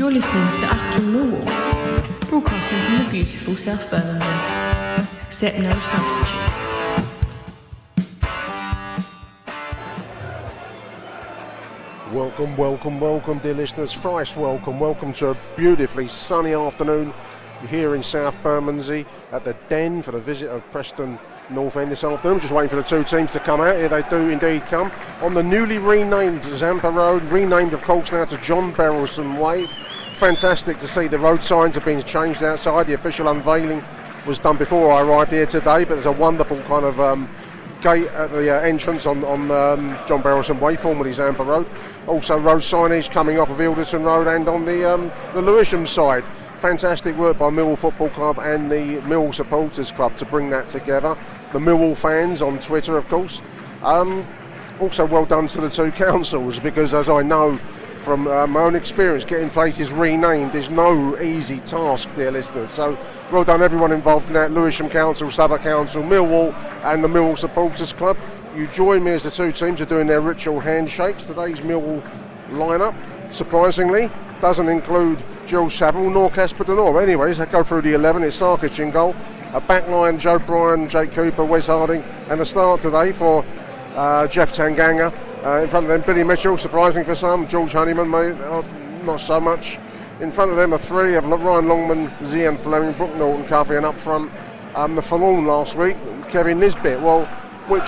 You're listening to Achtung Millwall, broadcasting from the beautiful South Birmingham. Accept no substitute. Welcome, dear listeners. Thrice welcome to a beautifully sunny afternoon here in South Bermondsey at the Den for the visit of Preston North End this afternoon. Just waiting for the two teams to come out. Here they do indeed come on the newly renamed Zampa Road, renamed of course now to John Berylson Way. Fantastic to see the road signs have been changed outside. The official unveiling was done before I arrived here today, but there's a wonderful kind of gate at the entrance on John Berylson Way, formerly Zampa Road. Also road signage coming off of Ilderton Road and on the Lewisham side. Fantastic work by Millwall Football Club and the Millwall Supporters Club to bring that together. The Millwall fans on Twitter, of course. Also well done to the two councils, because as I know from my own experience, getting places renamed is no easy task, dear listeners. So well done everyone involved in that, Lewisham Council, Southwark Council, Millwall and the Millwall Supporters Club. You join me as the two teams are doing their ritual handshakes. Today's Millwall lineup, surprisingly, doesn't include Jules Saville nor Casper Denor. Anyways, I go through the 11. It's Sarkic in goal. A back line, Joe Bryan, Jake Cooper, Wes Harding. And a start today for Jeff Tanganga. In front of them, Billy Mitchell, surprising for some. George Honeyman, not so much. In front of them are three of Ryan Longman, Zian Fleming, Brooke Norton, Coffey, and up front, the Falloon last week, Kevin Nisbet. Well, which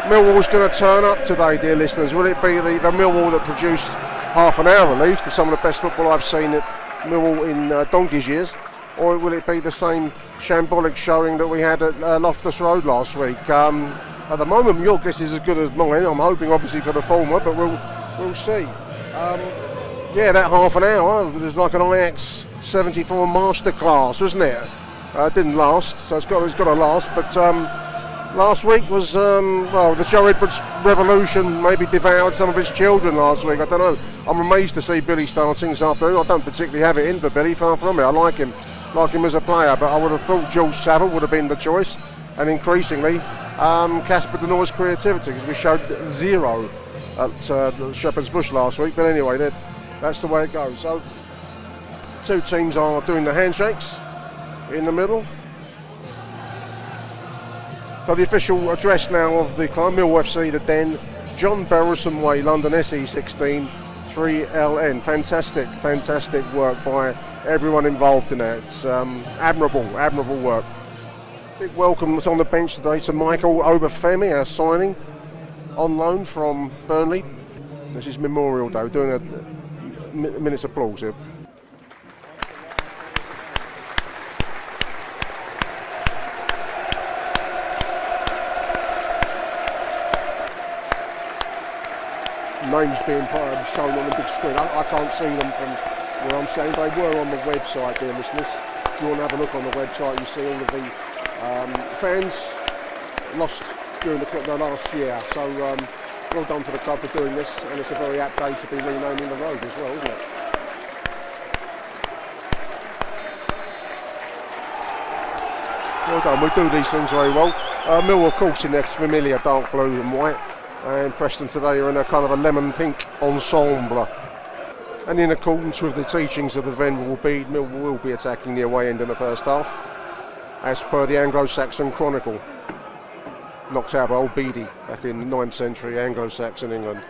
Millwall's going to turn up today, dear listeners? Will it be the Millwall that produced half an hour at least of some of the best football I've seen at Millwall in donkey's years? Or will it be the same shambolic showing that we had at Loftus Road last week? At the moment, your guess is as good as mine. I'm hoping, obviously, for the former, but we'll see. That half an hour, it was like an Ajax 74 masterclass, wasn't it? Didn't last, so it's got to last. But last week was, the Joe Edwards revolution maybe devoured some of his children last week. I don't know. I'm amazed to see Billy starting this afternoon. I don't particularly have it in for Billy, far from it. I like him as a player, but I would have thought Jules Saville would have been the choice, and increasingly Casper Denor's creativity, because we showed zero at Shepherd's Bush last week. But anyway, that's the way it goes. So two teams are doing the handshakes in the middle. So the official address now of the club, Millwall FC, the Den, John Berylson Way, London SE16 3LN. Fantastic work by everyone involved in that. It's admirable work. Big welcome on the bench today to Michael Obafemi, our signing on loan from Burnley. This is Memorial Day. We're doing a minute's applause here. Names being shown on the big screen. I can't see them from where I'm standing. They were on the website, dear listeners. If you want to have a look on the website, you see all of the fans lost during the last year. So well done for the club for doing this, and it's a very apt day to be renaming the road as well, isn't it? Well done. We do these things very well. Millwall, of course, in their familiar dark blue and white. And Preston today are in a kind of a lemon pink ensemble. And in accordance with the teachings of the Venerable Bede, Millwall will be attacking the away end in the first half, as per the Anglo-Saxon Chronicle. Knocked out by old Beattie back in the 9th century Anglo-Saxon England.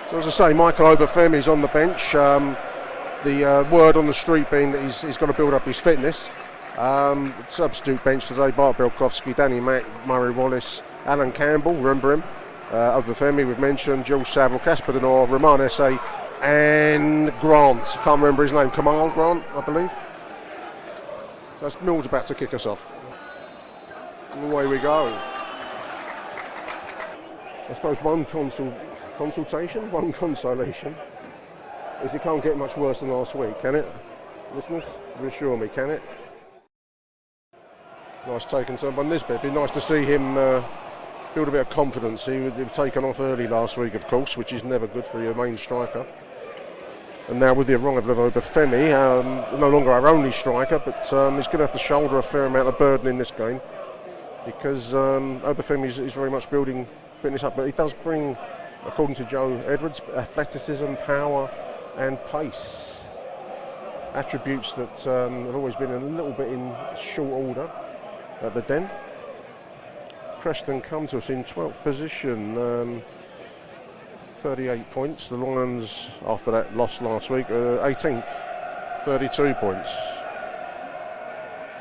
So as I say, Michael Obafemi is on the bench. The word on the street being that he's got to build up his fitness. Substitute bench today: Bart Bielkowski, Danny Mack, Murray Wallace, Alan Campbell, remember him, Obafemi we've mentioned, Jules Saville, Casper Denor, Roman Esse and Grant, can't remember his name, Kamal Grant I believe. So that's Mill's about to kick us off. And away we go. I suppose one consultation, one consolation is it can't get much worse than last week, can it? Listeners, reassure me, can it? Nice take on someone Nisbet. It'd be nice to see him build a bit of confidence. He was taken off early last week, of course, which is never good for your main striker. And now with the arrival of Obafemi, no longer our only striker, but he's going to have to shoulder a fair amount of burden in this game, because Obafemi is very much building fitness up. But he does bring, according to Joe Edwards, athleticism, power, and pace. Attributes that have always been a little bit in short order at the Den. Preston come to us in 12th position, 38 points. The Lions, after that loss last week, 18th, 32 points.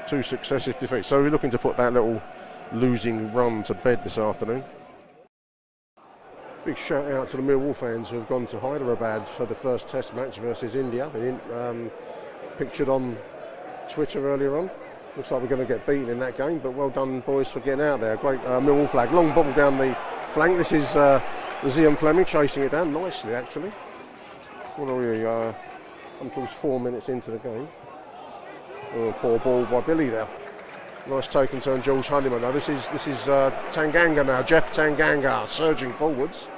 2 successive defeats. So we're looking to put that little losing run to bed this afternoon. Big shout out to the Millwall fans who have gone to Hyderabad for the first Test match versus India. Pictured on Twitter earlier on. Looks like we're going to get beaten in that game, but well done, boys, for getting out there. Great Millwall flag. Long ball down the flank. This is Zian Fleming chasing it down nicely, actually. What are we? I'm towards 4 minutes into the game. Oh, poor ball by Billy there. Nice take and turn, Jules Honeyman. Now this is Tanganga now. Jeff Tanganga surging forwards.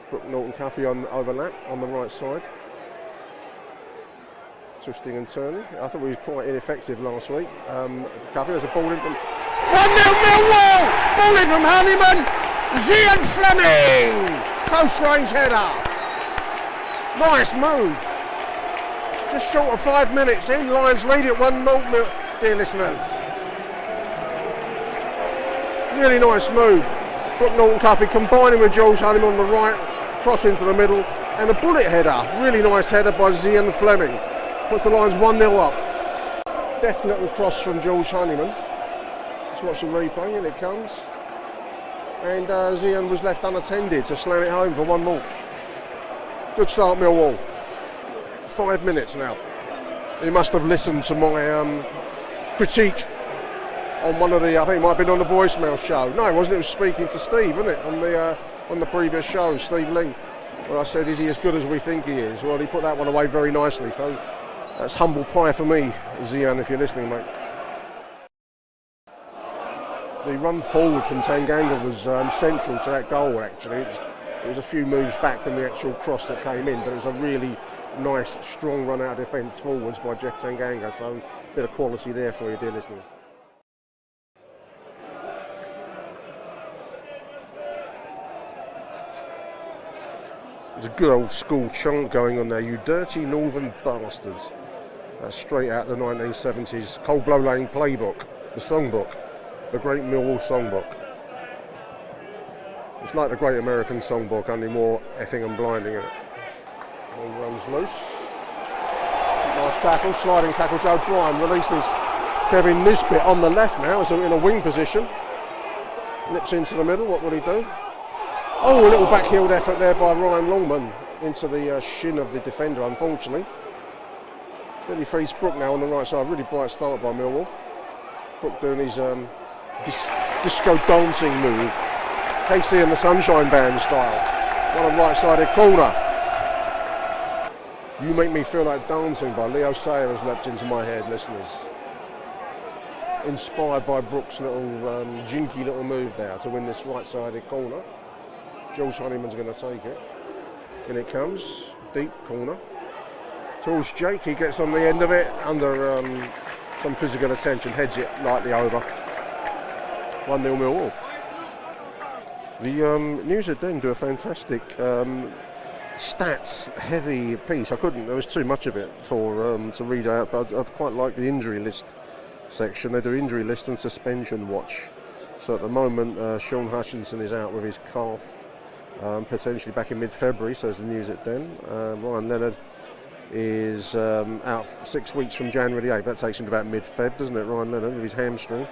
Brooke Norton-Cuffy on overlap on the right side. Twisting and turning. I thought we were quite ineffective last week. Cuffy, there's a ball in from 1-0 Millwall! Ball in from Honeyman! Zian Fleming! Close range header. Nice move. Just short of 5 minutes in. Lions lead it 1-0, dear listeners. Really nice move. Brooke Norton-Cuffy combining with Jules Honeyman on the right, cross into the middle, and a bullet header. Really nice header by Zian Fleming. Puts the Lions 1-0 up. Deft little cross from Jules Honeyman. Let's watch the replay, and it comes. And Zian was left unattended to slam it home for 1-0. Good start, Millwall. 5 minutes now. He must have listened to my critique on one of the, I think it might have been on the voicemail show. No, it wasn't. It was speaking to Steve, wasn't it, on the previous show, Steve Lee, where I said, is he as good as we think he is? Well, he put that one away very nicely. So that's humble pie for me, Zian, if you're listening, mate. The run forward from Tanganga was central to that goal, actually. It was a few moves back from the actual cross that came in, but it was a really nice, strong run out of defence forwards by Jeff Tanganga, so a bit of quality there for you, dear listeners. There's a good old school chant going on there, you dirty northern bastards. That's straight out the 1970s Cold Blow Lane playbook, the songbook, the Great Millwall songbook. It's like the Great American Songbook, only more effing and blinding in it. Ball runs loose. Nice tackle, sliding tackle. Joe Bryan releases Kevin Nisbet on the left now, is in a wing position. Nips into the middle, what will he do? Oh, a little backheeled effort there by Ryan Longman into the shin of the defender, unfortunately. Billy feeds Brooke now on the right side. Really bright start by Millwall. Brooke doing his disco dancing move. Casey and the Sunshine Band style. What a right-sided corner. You Make Me Feel Like Dancing by Leo Sayer has leapt into my head, listeners. Inspired by Brooks' little jinky little move there to win this right-sided corner. Jules Honeyman's going to take it. In it comes, deep corner. Towards Jake, he gets on the end of it under some physical attention, heads it lightly over. 1-0 Millwall. The News at Den do a fantastic stats-heavy piece. There was too much of it for to read out, but I'd quite like the injury list section. They do injury list and suspension watch. So at the moment, Sean Hutchinson is out with his calf, potentially back in mid-February, says the News at Den. Ryan Leonard is out 6 weeks from January the 8th. That takes him to about mid-Feb, doesn't it, Ryan Leonard, with his hamstring.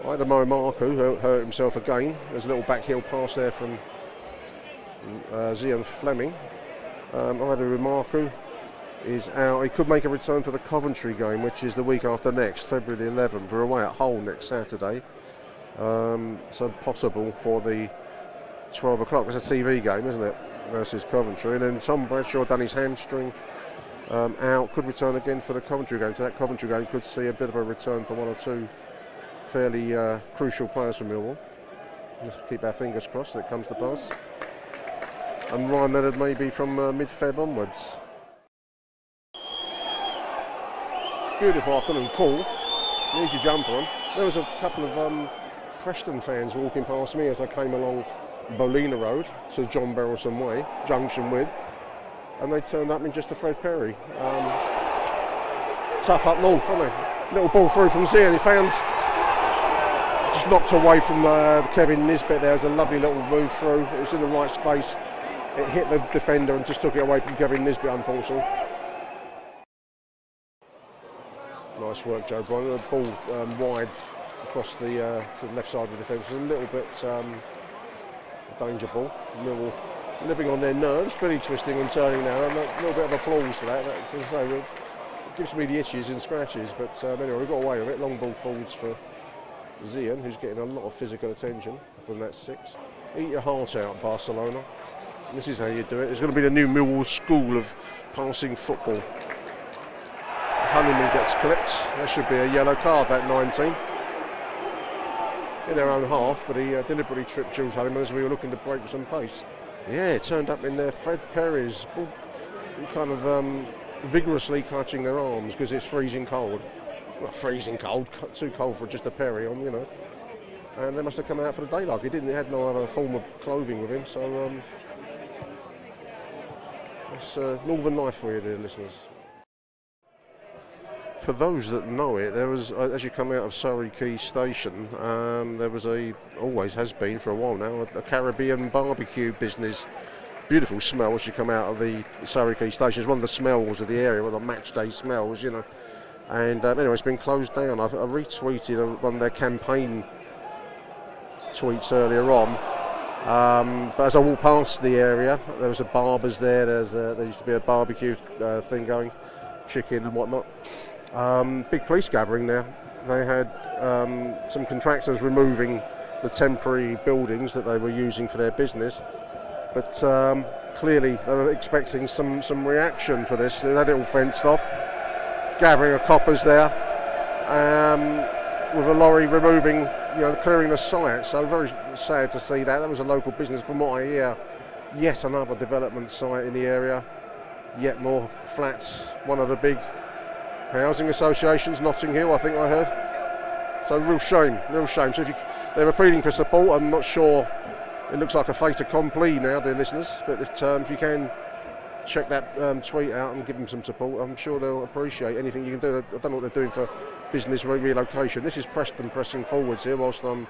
Idemo Marku, who hurt himself again. There's a little backheel pass there from Zian Fleming. Idemo Marku is out. He could make a return for the Coventry game, which is the week after next, February the 11th. We're away at Hull next Saturday. So possible for the 12 o'clock. It's a TV game, isn't it, versus Coventry. And then Tom Bradshaw done his hamstring out. Could return again for the Coventry game. So that Coventry game could see a bit of a return for one or two fairly crucial players from Millwall. Let's keep our fingers crossed that it comes to pass. And Ryan Leonard maybe from mid-Feb onwards. Beautiful afternoon call. Need your jumper on. There was a couple of Preston fans walking past me as I came along Bolina Road to John Berylson Way, junction with. and they turned up in just a Fred Perry. Tough up north, wasn't they? Little ball through from Zian. He found, just knocked away from Kevin Nisbet. There's a lovely little move through. It was in the right space. It hit the defender and just took it away from Kevin Nisbet, unfortunately. Nice work, Joe Bryan. The ball wide across the to the left side of the defence. A little bit danger ball. Millwall living on their nerves, pretty twisting and turning now. And a little bit of applause for that. That's, as I say, it gives me the itches and scratches. But anyway, we got away with it. Long ball forwards for Zian, who's getting a lot of physical attention from that 6. Eat your heart out, Barcelona. And this is how you do it. It's going to be the new Millwall school of passing football. Honeyman gets clipped. That should be a yellow card, that 19. In their own half, but he deliberately tripped Jules Honeyman as we were looking to break some pace. Yeah, it turned up in there. Fred Perry's kind of vigorously clutching their arms because it's freezing cold. Not freezing cold, too cold for just a Perry on, you know. And they must have come out for the day like he didn't. He had no other form of clothing with him, so it's Northern life for you, dear listeners. For those that know it, there was, as you come out of Surrey Quay Station, there was always has been for a while now, a Caribbean barbecue business. Beautiful smell as you come out of the Surrey Quay Station. It's one of the smells of the area, one of the match day smells, you know. And anyway, it's been closed down. I retweeted one of their campaign tweets earlier on. But as I walked past the area, there was a barber's there. There used to be a barbecue thing going, chicken and whatnot. Big police gathering there. They had some contractors removing the temporary buildings that they were using for their business, but clearly they were expecting some reaction for this. They had it all fenced off, gathering of coppers there, with a lorry removing, clearing the site. So very sad to see that. That was a local business, from what I hear. Yet another development site in the area, yet more flats. One of the big housing associations, Notting Hill, I think I heard. So real shame. So they're appealing for support. I'm not sure. It looks like a fait accompli now, dear listeners. But if you can check that tweet out and give them some support, I'm sure they'll appreciate anything you can do. I don't know what they're doing for business relocation. This is Preston pressing forwards here whilst I'm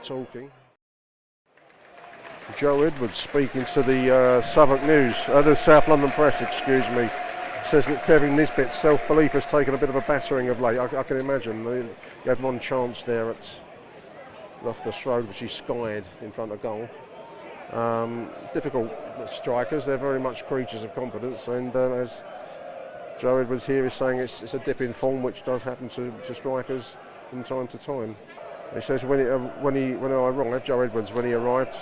talking. Joe Edwards speaking to the Southwark News, the South London Press, excuse me. Says that Kevin Nisbet's self-belief has taken a bit of a battering of late. I can imagine. He had one chance there at Loftus Road, which he skied in front of goal. Difficult strikers. They're very much creatures of competence. And as Joe Edwards here is saying, it's a dip in form, which does happen to strikers from time to time. He says when I arrived, Joe Edwards, when he arrived,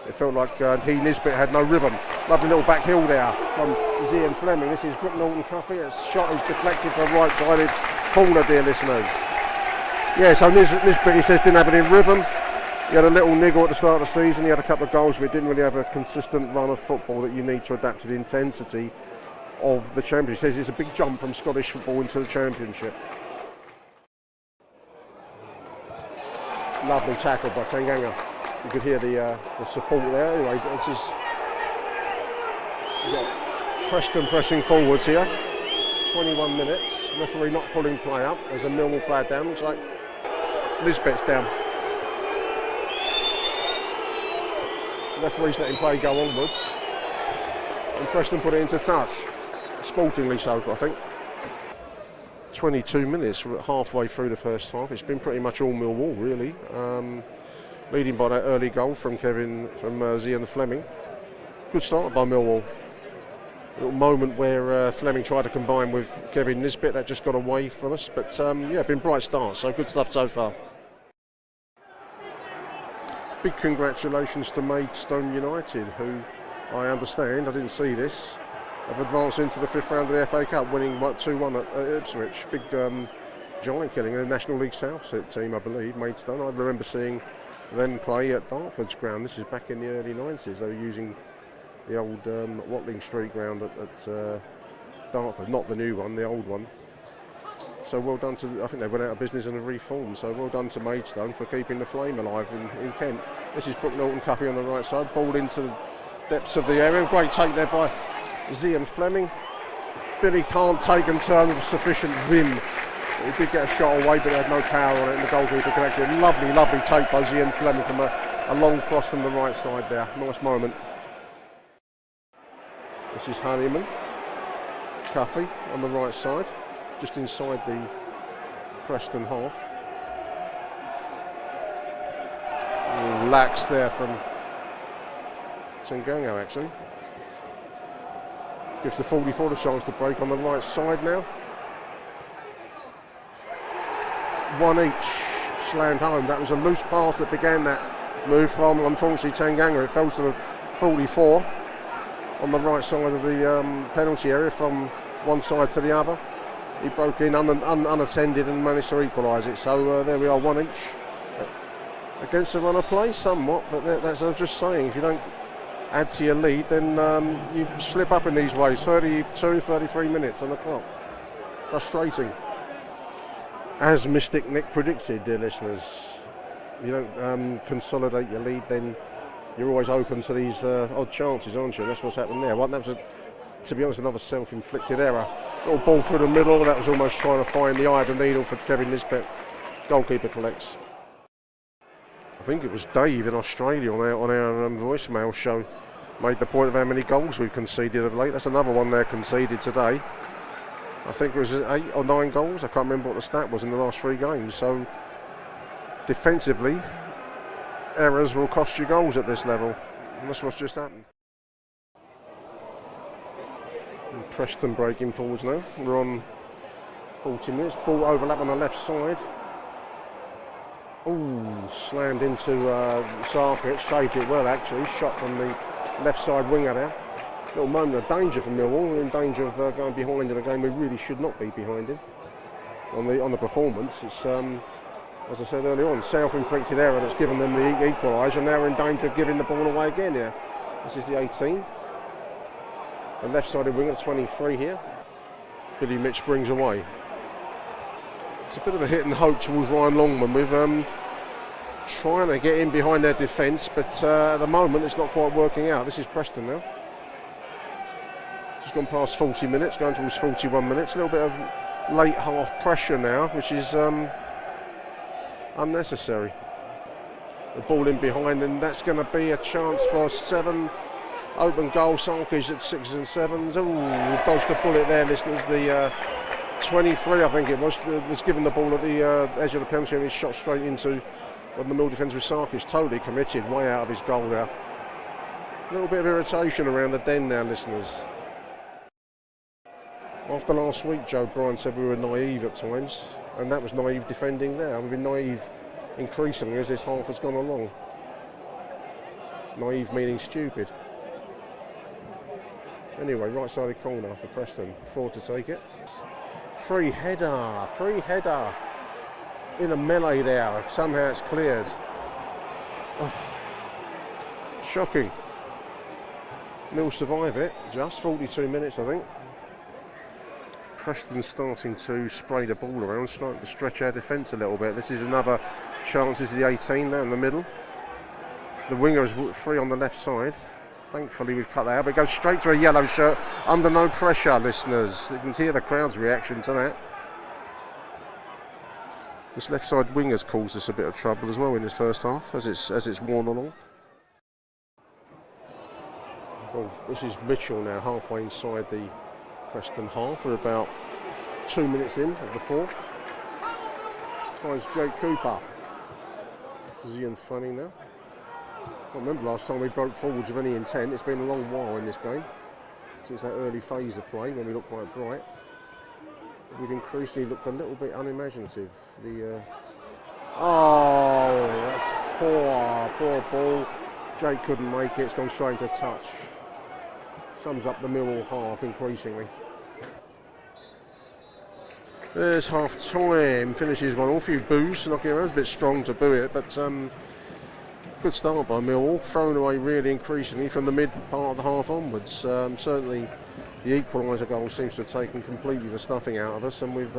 it felt like Nisbet had no rhythm. Lovely little back heel there from Zian Fleming. This is Brook Norton Cuffy. A shot is deflected for a right-sided corner, dear listeners. Yeah, so Nisbet, he says, didn't have any rhythm. He had a little niggle at the start of the season. He had a couple of goals, but he didn't really have a consistent run of football that you need to adapt to the intensity of the Championship. He says it's a big jump from Scottish football into the Championship. Lovely tackle by Tanganga. You could hear the support there. Anyway, this is we've got Preston pressing forwards here. 21 minutes. Referee not pulling play up. There's a Millwall player down. Looks like Nisbet's down. Referee's letting play go onwards. And Preston put it into touch. Sportingly so, I think. 22 minutes. We're halfway through the first half. It's been pretty much all Millwall, really. Leading by that early goal from Zian Fleming. Good start by Millwall. A little moment where Fleming tried to combine with Kevin Nisbet. That just got away from us. But been bright start. So good stuff so far. Big congratulations to Maidstone United, who I understand, I didn't see this, have advanced into the 5th round of the FA Cup, winning 2-1 at Ipswich. Big giant killing. A National League South team, I believe, Maidstone. I remember seeing them play at Dartford's ground. This is back in the early 90s. They were using the old Watling Street ground at Dartford, not the new one, the old one. So well done to, I think they went out of business and have reformed, so well done to Maidstone for keeping the flame alive in Kent. This is Brook Norton Cuffy on the right side, ball into the depths of the area. Great take there by Zian Fleming. Billy can't take and turn with sufficient vim. He did get a shot away, but he had no power on it, and the goalkeeper collected. Lovely, lovely take by Zian Fleming from a long cross from the right side there. Nice moment. This is Honeyman. Cuffy on the right side, just inside the Preston half. Lax there from Tengango actually. Gives the 44 the chance to break on the right side now. One each, slammed home. That was a loose pass that began that move from, unfortunately, Tengango. It fell to the 44 on the right side of the penalty area from one side to the other. He broke in unattended and managed to equalise it. So there we are, one each. Against the run of play, somewhat, but that's I was just saying, if you don't add to your lead, then you slip up in these ways. 32, 33 minutes on the clock. Frustrating. As Mystic Nick predicted, dear listeners, you don't consolidate your lead, then you're always open to these odd chances, aren't you? And that's what's happened there. Well, that was, to be honest, another self-inflicted error. Little ball through the middle, that was almost trying to find the eye of the needle for Kevin Nisbet. Goalkeeper collects. I think it was Dave in Australia on our voicemail show made the point of how many goals we've conceded of late. That's another one they're conceded today. I think it was 8 or 9 goals. I can't remember what the stat was in the last 3 games. So defensively, errors will cost you goals at this level. And that's what's just happened. And Preston breaking forwards now. We're on 40 minutes. Ball overlap on the left side. Ooh, slammed into Sarkic, saved it well actually, shot from the left side winger there. Little moment of danger for Millwall. We're in danger of going behind in a game we really should not be behind in. On the performance, it's as I said earlier on, self-inflicted error that's given them the equaliser. Now we're in danger of giving the ball away again here. This is the 18. The left-sided winger, 23 here. Billy Mitch brings away. It's a bit of a hit and hope towards Ryan Longman with trying to get in behind their defence, but at the moment it's not quite working out. This is Preston now. Just gone past 40 minutes, going towards 41 minutes. A little bit of late half pressure now, which is unnecessary. The ball in behind, and that's going to be a chance for 7. Open goal, Sarkic at 6s and 7s. Ooh, dodged a bullet there, listeners. The 23, I think it was given the ball at the edge of the penalty and he shot straight into the Mill defence with Sarkic. Totally committed, way out of his goal there. A little bit of irritation around the den now, listeners. After last week, Joe Bryan said we were naive at times, and that was naive defending there. We've been naive increasingly as this half has gone along. Naive meaning stupid. Anyway, right-sided corner for Preston. Forward to take it. Free header. In a melee there. Somehow it's cleared. Oh, shocking. Mill survive it. Just 42 minutes, I think. Preston starting to spray the ball around, starting to stretch our defence a little bit. This is another chance. This is the 18 there in the middle. The winger is free on the left side. Thankfully we've cut that out, but it goes straight to a yellow shirt under no pressure, listeners. You can hear the crowd's reaction to that. This left side winger's caused us a bit of trouble as well in this first half, as it's worn along. Well, this is Mitchell now, halfway inside the Preston half. We're about 2 minutes in of the 4. Finds Jake Cooper. Zian funny now. I remember last time we broke forwards of any intent. It's been a long while in this game, since that early phase of play when we looked quite bright. We've increasingly looked a little bit unimaginative. Oh, that's poor ball. Jake couldn't make it. It's gone straight into touch. Sums up the Millwall half increasingly. There's half time. Finishes 1-1. A few boos knocking around. It's a bit strong to boo it, but good start by Millwall. Thrown away really increasingly from the mid part of the half onwards. Certainly the equaliser goal seems to have taken completely the stuffing out of us, and we've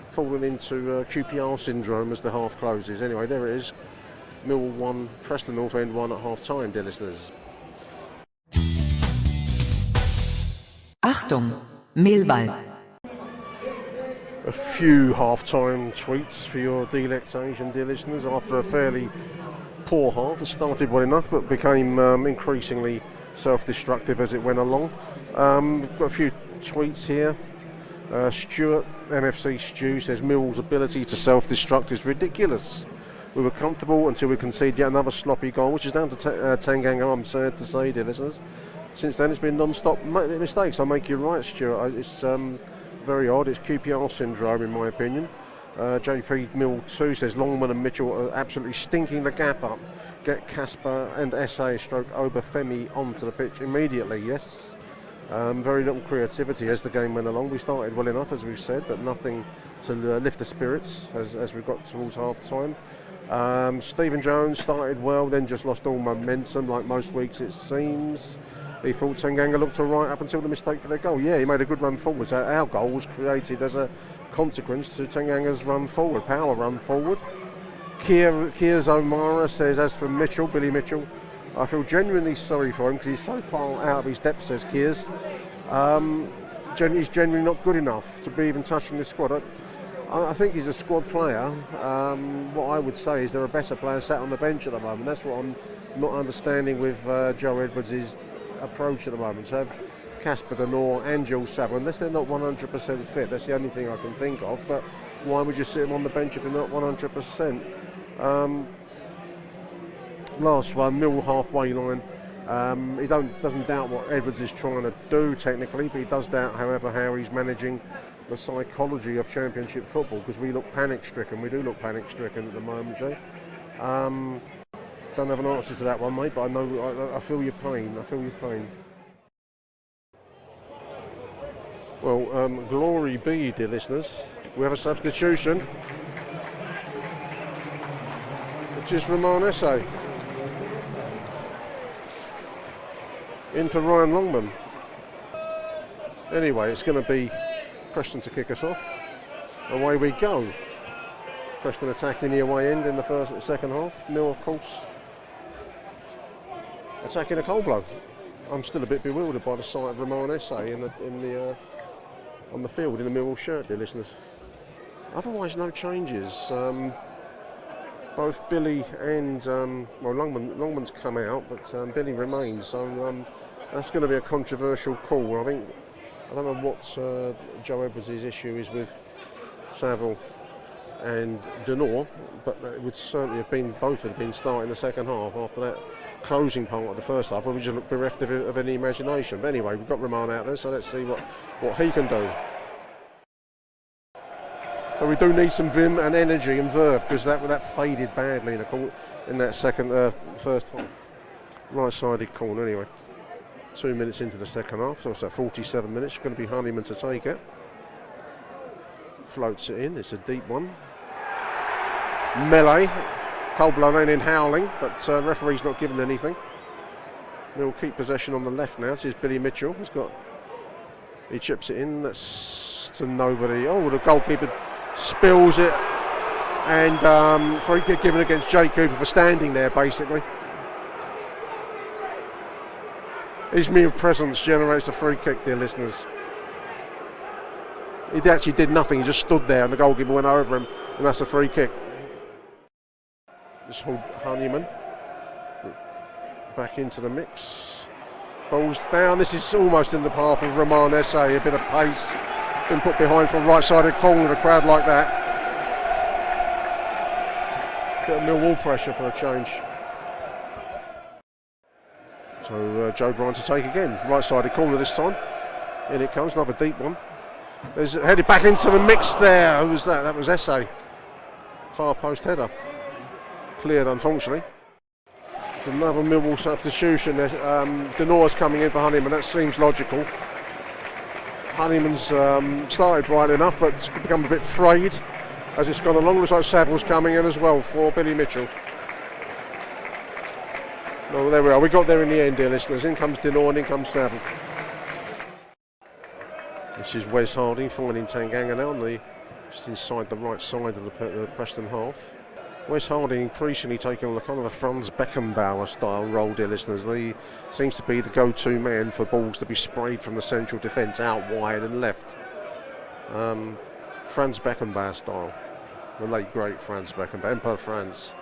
fallen into QPR syndrome as the half closes. Anyway, there it is. Millwall 1, Preston North End 1 at half time, dear listeners. Achtung, Millwall. A few half-time tweets for your delectation, dear listeners, after a fairly poor half. It started well enough, but became increasingly self-destructive as it went along. We've got a few tweets here. Stuart, MFC Stew, says Millwall's ability to self-destruct is ridiculous. We were comfortable until we conceded yet another sloppy goal, which is down to Tanganga, I'm sad to say, dear listeners. Since then, it's been non-stop mistakes. I make you right, Stuart. It's very odd. It's QPR syndrome, in my opinion. JP Mill 2 says Longman and Mitchell are absolutely stinking the gaff up. Get Casper and SA stroke Obafemi onto the pitch immediately. Yes. Very little creativity as the game went along. We started well enough, as we've said, but nothing to lift the spirits as we got towards half-time. Stephen Jones started well, then just lost all momentum, like most weeks it seems. He thought Tanganga looked all right up until the mistake for their goal. Yeah, he made a good run forward. Our goal was created as a consequence to Tanganga's run forward, power run forward. Kiers O'Mara says, as for Mitchell, Billy Mitchell, I feel genuinely sorry for him because he's so far out of his depth, says Kiers. He's genuinely not good enough to be even touching the squad. I think he's a squad player. What I would say is there are better players sat on the bench at the moment. That's what I'm not understanding with Joe Edwards' approach at the moment. So have Casper Denor and Jules Saville, unless they're not 100% fit, that's the only thing I can think of. But why would you sit them on the bench if they're not 100%? Last one, Mill halfway line. He doesn't doubt what Edwards is trying to do technically, but he does doubt, however, how he's managing the psychology of Championship football, because we look panic-stricken. We do look panic-stricken at the moment, Jay. Don't have an answer to that one, mate, but I know I feel your pain. I feel your pain. Well, glory be, dear listeners. We have a substitution, which is Roman Esse in for Ryan Longman. Anyway, it's going to be Preston to kick us off. Away we go. Preston attacking the away end in the second half. Mill, of course, attacking a cold blow. I'm still a bit bewildered by the sight of Roman Esse on the field in the Millwall shirt, dear listeners. Otherwise, no changes. Both Billy and Longman's come out, but Billy remains. So that's going to be a controversial call. I don't know what Joe Edwards' issue is with Saville and Denor, but it would certainly have been both have been starting the second half after that closing part of the first half, where we just looked bereft of any imagination. But anyway, we've got Roman out there, so let's see what he can do. So we do need some vim and energy and verve, because that faded badly in that first half. Right-sided corner anyway. 2 minutes into the second half, so it's at 47 minutes. It's going to be Honeyman to take it. Floats it in, it's a deep one. Melee. Cold blow in howling, but referee's not given anything. They'll keep possession on the left now. This is Billy Mitchell. He chips it in. That's to nobody. Oh, the goalkeeper spills it, and free kick given against Jake Cooper for standing there, basically. His mere presence generates a free kick, dear listeners. He actually did nothing. He just stood there, and the goalkeeper went over him, and that's a free kick. Just hold Honeyman back into the mix. Balls down. This is almost in the path of Roman Esse. A bit of pace. Been put behind from right-sided corner with a crowd like that. Bit of Millwall pressure for a change. So Joe Bryan to take again. Right-sided corner this time. In it comes. Another deep one. There's headed back into the mix there. Who was that? That was Esse. Far post header. Cleared, unfortunately. It's another Millwall substitution. Denor's coming in for Honeyman. That seems logical. Honeyman's started bright enough, but it's become a bit frayed as it's gone along. Looks like Saville's coming in as well for Billy Mitchell. Well, there we are. We got there in the end, dear listeners. In comes Denor and in comes Saville. This is Wes Harding finding Tanganga now just inside the right side of the Preston half. Wes Harding increasingly taking on a kind of a Franz Beckenbauer style role, dear listeners. He seems to be the go-to man for balls to be sprayed from the central defence out wide and left. Franz Beckenbauer style. The late great Franz Beckenbauer, Emperor Franz.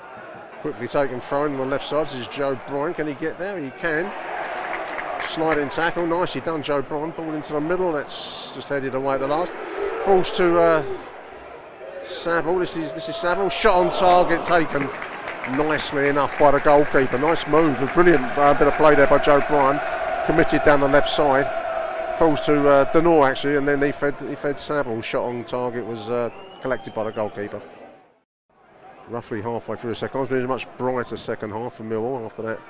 Quickly taken throwing on the left side. This is Joe Bryan. Can he get there? He can. Sliding tackle. Nicely done, Joe Bryan. Ball into the middle. That's just headed away at the last. Falls to Saville. This is Saville. Shot on target taken nicely enough by the goalkeeper. Nice move. A brilliant bit of play there by Joe Bryan. Committed down the left side. Falls to Denor actually, and then he fed Saville. Shot on target was collected by the goalkeeper. Roughly halfway through the second half. It's been a much brighter second half for Millwall after that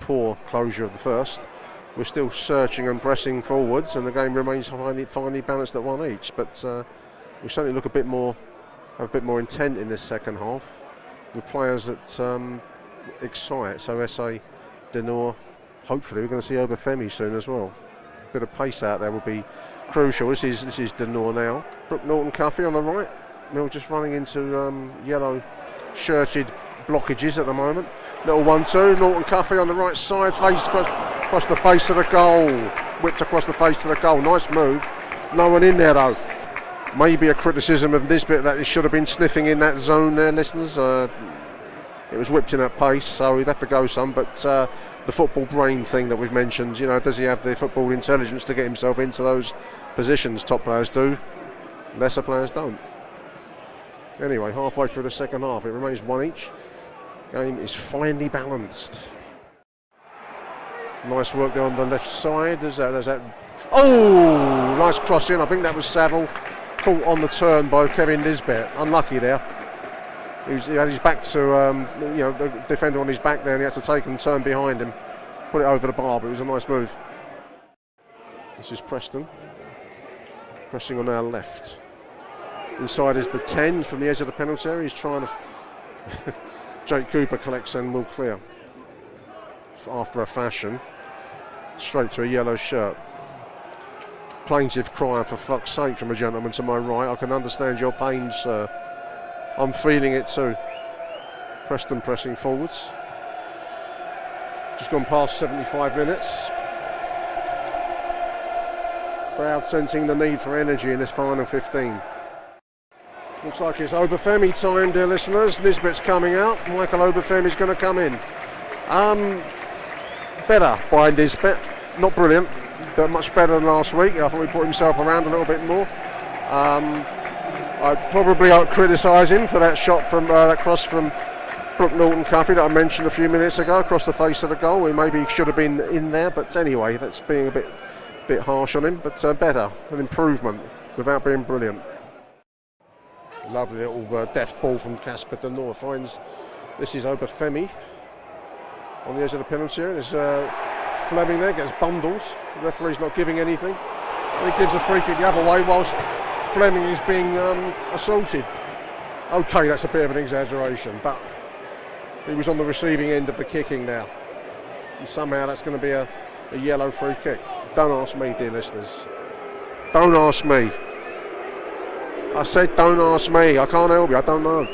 poor closure of the first. We're still searching and pressing forwards, and the game remains finely balanced at 1 each. But we certainly look have a bit more intent in this second half, with players that excite. So SA, Denor. Hopefully, we're going to see Obafemi soon as well. A bit of pace out there will be crucial. This is Denor now. Brooke Norton-Cuffy on the right. Mill just running into yellow shirted blockages at the moment. Little 1-2. Norton-Cuffy on the right side. Face across the face of the goal. Whipped across the face of the goal. Nice move. No one in there though. Maybe a criticism of this bit that he should have been sniffing in that zone there, listeners. It was whipped in at pace, so he'd have to go some. But the football brain thing that we've mentioned, does he have the football intelligence to get himself into those positions? Top players do. Lesser players don't. Anyway, halfway through the second half, it remains 1 each. Game is finely balanced. Nice work there on the left side. There's that. Oh, nice cross in. I think that was Saville. Caught on the turn by Kevin Nisbet. Unlucky there. He had his back to, the defender on his back there, and he had to take and turn behind him. Put it over the bar, but it was a nice move. This is Preston. Pressing on our left. Inside is the 10 from the edge of the penalty area. He's trying to... Jake Cooper collects and will clear. After a fashion. Straight to a yellow shirt. Plaintive cry for fuck's sake from a gentleman to my right. I can understand your pain, sir. I'm feeling it too. Preston pressing forwards. Just gone past 75 minutes. Crowd sensing the need for energy in this final 15. Looks like it's Obafemi time, dear listeners. Nisbet's coming out. Michael Obafemi's going to come in. Better by Nisbet. Not brilliant, but much better than last week. I thought he put himself around a little bit more. I'd probably criticise him for that shot from that cross from Brooke Norton-Cuffy that I mentioned a few minutes ago across the face of the goal. He maybe should have been in there, but anyway, that's being a bit harsh on him. But better, an improvement without being brilliant. Lovely little deft ball from Casper Denor. Finds this is Obafemi on the edge of the penalty area. There's Fleming there, gets bundled. The referee's not giving anything. And he gives a free kick the other way whilst Fleming is being assaulted. Okay, that's a bit of an exaggeration, but he was on the receiving end of the kicking now. And somehow that's going to be a yellow free kick. Don't ask me, dear listeners. Don't ask me. I said don't ask me. I can't help you. I don't know.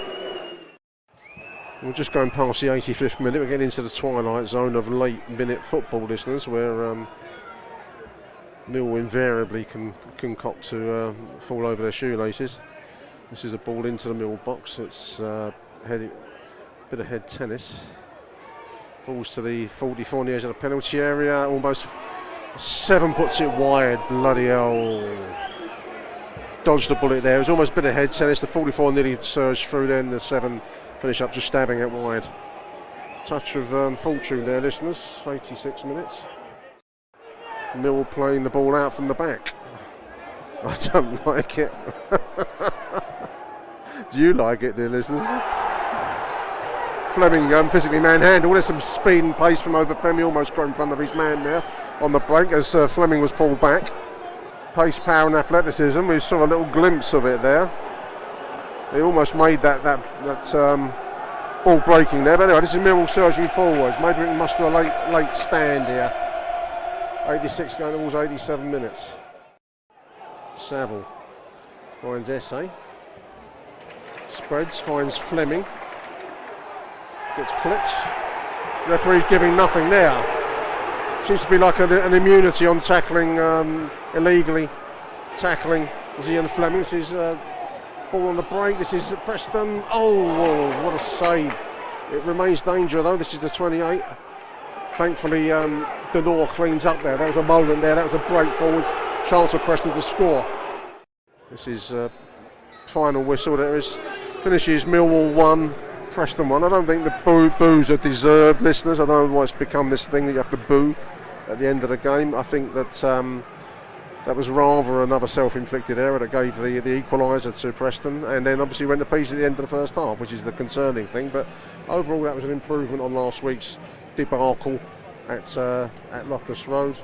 We're just going past the 85th minute. We're getting into the twilight zone of late-minute football, listeners, where Mill invariably can concoct to fall over their shoelaces. This is a ball into the Mill box. It's heading, bit of head tennis. Balls to the 44 on the edge of the penalty area. Almost 7 puts it wide. Bloody hell. Dodged the bullet there. It was almost a bit of head tennis. The 44 nearly surged through, then the 7 finish up just stabbing it wide. Touch of fortune there, listeners. 86 minutes. Mill playing the ball out from the back. I don't like it. Do you like it, dear listeners? Fleming physically manhandled. There's some speed and pace from Obafemi, almost got in front of his man there on the break as Fleming was pulled back. Pace, power and athleticism. We saw a little glimpse of it there. He almost made that ball breaking there. But anyway, this is Millwall surging forwards. Maybe we can muster a late stand here. 86 going towards 87 minutes. Saville finds SA. Spreads, finds Fleming. Gets clipped. Referee's giving nothing there. Seems to be like an immunity on tackling, illegally tackling Zian Fleming. This is ball on the break. This is Preston. Oh, what a save. It remains danger though. This is the 28. Thankfully, Denor cleans up there. That was a moment there. That was a break forwards. Chance for Preston to score. This is final whistle. There is finishes Millwall 1, Preston 1. I don't think the boos are deserved, listeners. I don't know why it's become this thing that you have to boo at the end of the game. I think that that was rather another self-inflicted error that gave the equaliser to Preston, and then obviously went to pieces at the end of the first half, which is the concerning thing. But overall, that was an improvement on last week's debacle at Loftus Road.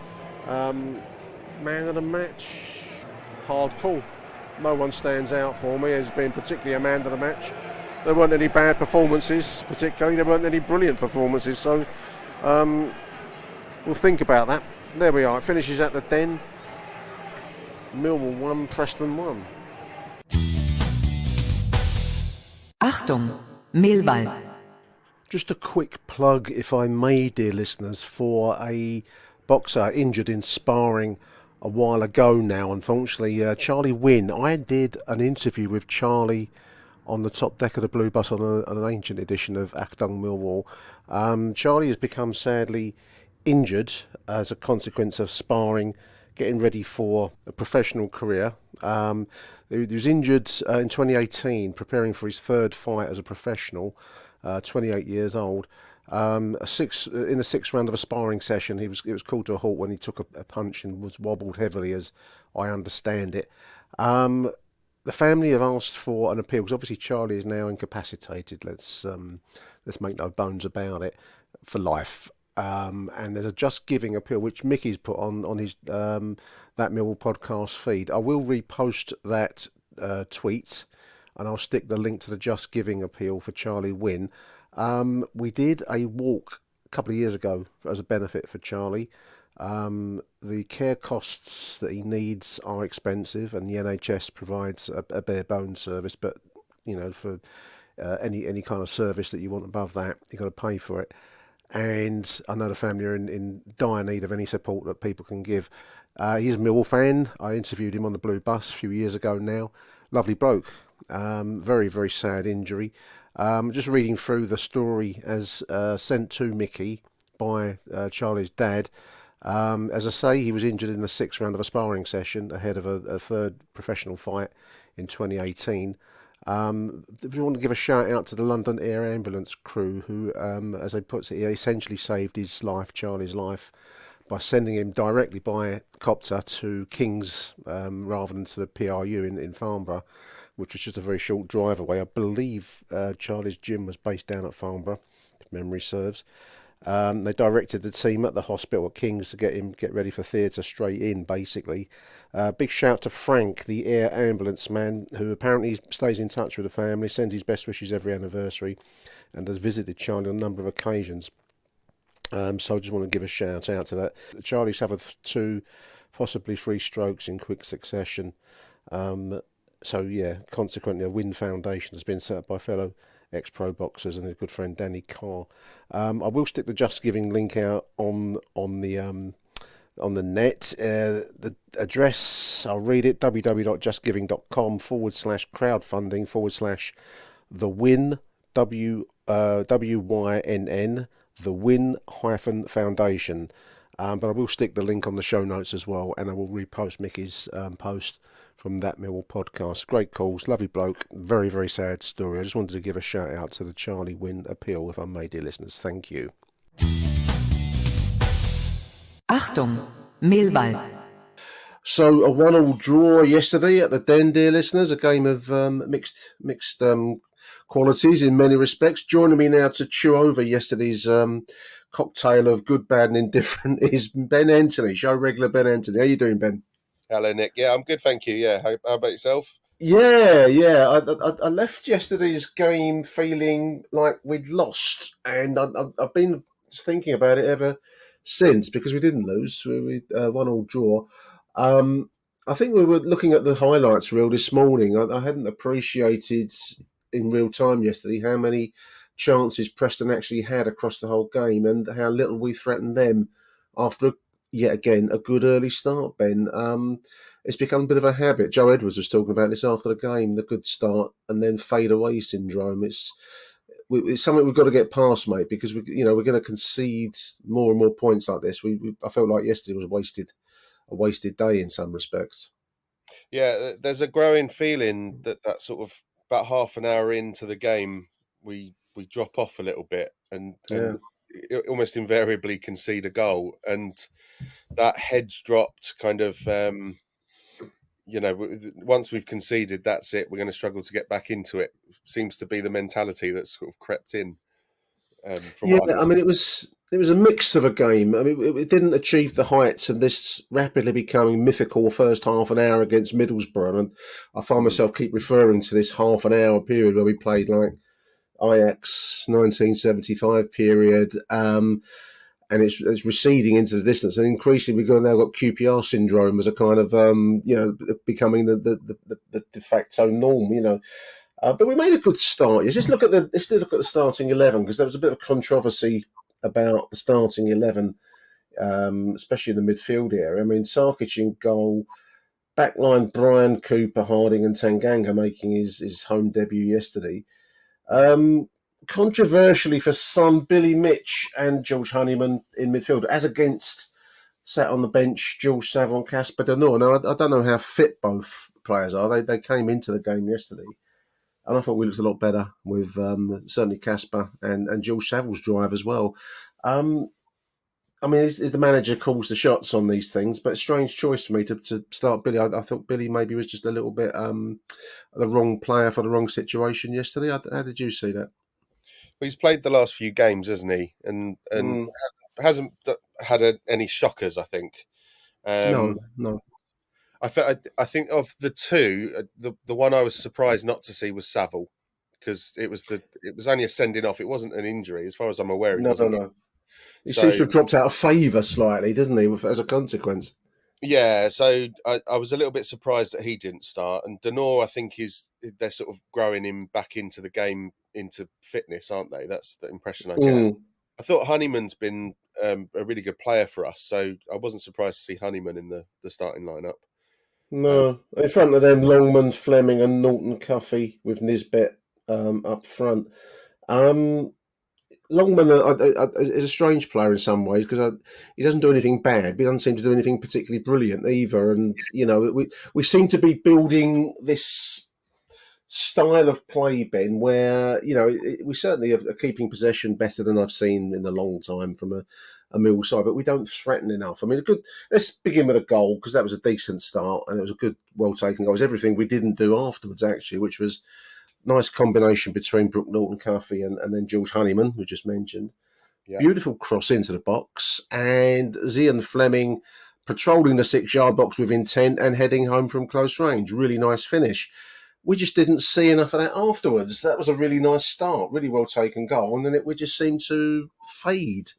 Man of the match, hard call. No one stands out for me as being particularly a man of the match. There weren't any bad performances, particularly. There weren't any brilliant performances. So we'll think about that. There we are. It finishes at the Den. Millwall 1, Preston 1. Achtung, Millwall. Just a quick plug, if I may, dear listeners, for a boxer injured in sparring a while ago now, unfortunately, Charlie Wynn. I did an interview with Charlie on the top deck of the Blue Bus on an ancient edition of Achtung Millwall. Charlie has become sadly injured as a consequence of sparring, getting ready for a professional career. He was injured in 2018, preparing for his third fight as a professional, 28 years old. In the sixth round of a sparring session, it was called to a halt when he took a punch and was wobbled heavily, as I understand it. The family have asked for an appeal because obviously Charlie is now incapacitated. Let's make no bones about it, for life. And there's a Just Giving appeal which Mickey's put on his That Millwall podcast feed. I will repost that tweet, and I'll stick the link to the Just Giving appeal for Charlie Wynn. We did a walk a couple of years ago as a benefit for Charlie. The care costs that he needs are expensive, and the NHS provides a bare bones service. But you know, for any kind of service that you want above that, you've got to pay for it. And I know the family are in dire need of any support that people can give. He's a Millwall fan. I interviewed him on the Blue Bus a few years ago now. Lovely bloke. Very, very sad injury. Just reading through the story as sent to Mickey by Charlie's dad. As I say, he was injured in the sixth round of a sparring session ahead of a third professional fight in 2018. We want to give a shout out to the London Air Ambulance crew who, as they put it, essentially saved his life, Charlie's life, by sending him directly by copter to King's rather than to the PRU in Farnborough, which was just a very short drive away. I believe Charlie's gym was based down at Farnborough, if memory serves. They directed the team at the hospital at King's to get ready for theatre straight in, basically. Big shout to Frank, the air ambulance man, who apparently stays in touch with the family, sends his best wishes every anniversary, and has visited Charlie on a number of occasions. So I just want to give a shout out to that. Charlie suffered 2, possibly 3 strokes in quick succession. So yeah, consequently a Win Foundation has been set up by fellow ex-pro boxers and his good friend Danny Carr. I will stick the Just Giving link out on the net. The address, I'll read it, www.justgiving.com/crowdfunding/the Win, WYNN, the Win Foundation. But I will stick the link on the show notes as well, and I will repost Mickey's post from That Millwall podcast. Great calls, lovely bloke, very, very sad story. I just wanted to give a shout out to the Charlie Wynn appeal, if I may, dear listeners. Thank you. Achtung, Millwall. So a 1-1 draw yesterday at the Den, dear listeners. A game of mixed qualities in many respects. Joining me now to chew over yesterday's cocktail of good, bad and indifferent is Ben Anthony, show regular Ben Anthony. How you doing, Ben? Hello, Nick. Yeah, I'm good, thank you. Yeah, how about yourself? Yeah. I left yesterday's game feeling like we'd lost, and I've been thinking about it ever since, because we didn't lose. We 1-1 draw. I think we were looking at the highlights reel this morning. I hadn't appreciated in real time yesterday how many chances Preston actually had across the whole game, and how little we threatened them after yet again a good early start. Ben, it's become a bit of a habit. Joe Edwards was talking about this after the game: the good start and then fade away syndrome. It's something we've got to get past, mate, because we're going to concede more and more points like this. I felt like yesterday was a wasted day in some respects. Yeah, there's a growing feeling that sort of about half an hour into the game, we drop off a little bit Yeah. and almost invariably concede a goal, and that heads dropped kind of. Once we've conceded, that's it. We're going to struggle to get back into it. Seems to be the mentality that's sort of crept in. From Yeah, what I can I see. mean, it was a mix of a game. I mean, it didn't achieve the heights of this rapidly becoming mythical first half an hour against Middlesbrough, and I find Mm. myself keep referring to this half an hour period where we played like Ajax 1975 period, and it's receding into the distance, and increasingly we've now got QPR syndrome as a kind of becoming the de facto norm. But we made a good start. Let's look at the starting 11, because there was a bit of controversy about the starting 11, especially in the midfield area. I mean, Sarkic in goal, backline Brian, Cooper, Harding, and Tanganga making his home debut yesterday. Um, Controversially for some, Billy Mitch and George Honeyman in midfield, as against sat on the bench George Savon, Casper Denor. Now, I don't know how fit both players are. They came into the game yesterday, and I thought we looked a lot better with certainly Casper and George Saville's drive as well. Um, I mean, is the manager calls the shots on these things, but strange choice for me to start Billy. I thought Billy maybe was just a little bit the wrong player for the wrong situation yesterday. How did you see that? Well, he's played the last few games, hasn't he? And Mm, hasn't had any shockers. I think. Um, no, no. I think of the two, the one I was surprised not to see was Saville, because it was only a sending off. It wasn't an injury, as far as I'm aware. He No, no, wasn't. no. He seems So to have dropped out of favour slightly, doesn't he, as a consequence? yeah, so I was a little bit surprised that he didn't start. And Denor, I think, they're sort of growing him back into the game, into fitness, aren't they? That's the impression I get. Mm, I thought Honeyman's been a really good player for us, so I wasn't surprised to see Honeyman in the starting lineup. Um, no. In front of them, Longman, Fleming, and Norton Cuffy with Nisbet up front. Um, Longman is a strange player in some ways, because he doesn't do anything bad, but he doesn't seem to do anything particularly brilliant either. And we seem to be building this style of play, Ben, where we certainly are keeping possession better than I've seen in a long time from a Mill side, but we don't threaten enough. I mean, let's begin with a goal, because that was a decent start and it was a good, well taken goal. It was everything we didn't do afterwards, actually, which was nice combination between Brooke Norton Cuffy and then George Honeyman, we just mentioned. yeah, Beautiful cross into the box, and Zian Fleming patrolling the 6 yard box with intent and heading home from close range. Really nice finish. We just didn't see enough of that afterwards. That was a really nice start, really well taken goal, and then we just seemed to fade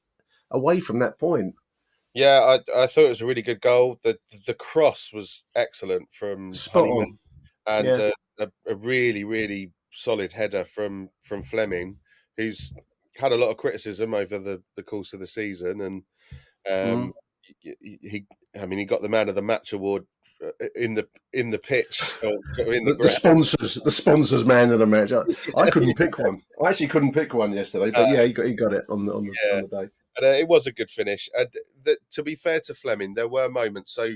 away from that point. yeah. I thought it was a really good goal. The cross was excellent from Spot Honeyman, on. and Yeah. a really really solid header from Fleming, who's had a lot of criticism over the course of the season, and Mm. um, I mean, he got the man of the match award in the pitch, or sort of in the The ground. sponsors man of the match. I couldn't pick one. I actually couldn't pick one yesterday, but yeah, he got it on Yeah, the day. and it was a good finish. And to be fair to Fleming, there were moments. So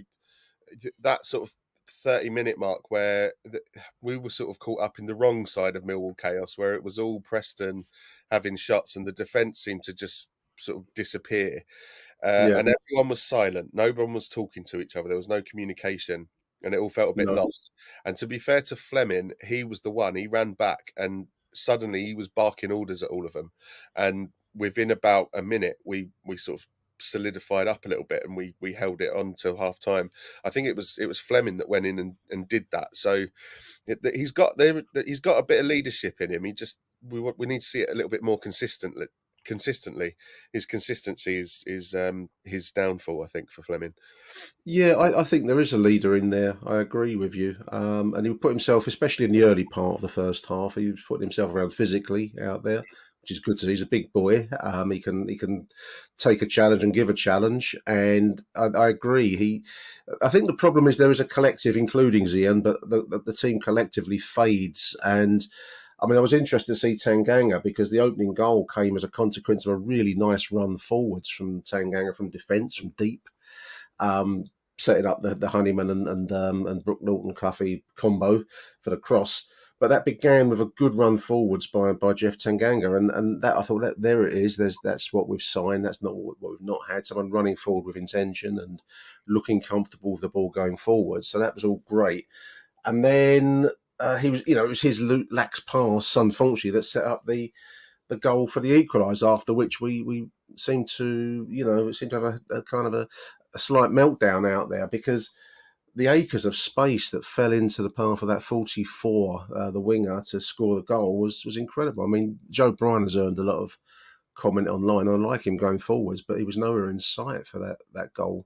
that sort of 30-minute mark where we were sort of caught up in the wrong side of Millwall chaos, where it was all Preston having shots and the defence seemed to just sort of disappear. Yeah. And everyone was silent. No one was talking to each other. There was no communication, and it all felt a bit No. lost. And to be fair to Fleming, he was the one. He ran back, and suddenly he was barking orders at all of them. And within about a minute, we sort of solidified up a little bit, and we held it on till half time. I think it was Fleming that went in and did that. So he's got a bit of leadership in him. He just we need to see it a little bit more consistently. His consistency is his downfall, I think, for Fleming. Yeah, I think there is a leader in there. I agree with you. And he put himself, especially in the early part of the first half, he was putting himself around physically out there, which is good to see. He's a big boy. He can take a challenge and give a challenge, and I agree. I think the problem is there is a collective, including Zian, but the team collectively fades. And I mean, I was interested to see Tanganga because the opening goal came as a consequence of a really nice run forwards from Tanganga from defence, from deep, setting up the Honeyman and Brooke Norton Cuffy combo for the cross. But that began with a good run forwards by Jeff Tanganga, and that I thought that there it is. That's what we've signed. That's not what we've not had. Someone running forward with intention and looking comfortable with the ball going forward. So that was all great. And then he was, it was his lax pass, unfortunately, that set up the goal for the equaliser. After which we seemed to, have a kind of a slight meltdown out there because the acres of space that fell into the path of that 44, the winger, to score the goal was incredible. I mean, Joe Bryan has earned a lot of comment online. I like him going forwards, but he was nowhere in sight for that goal.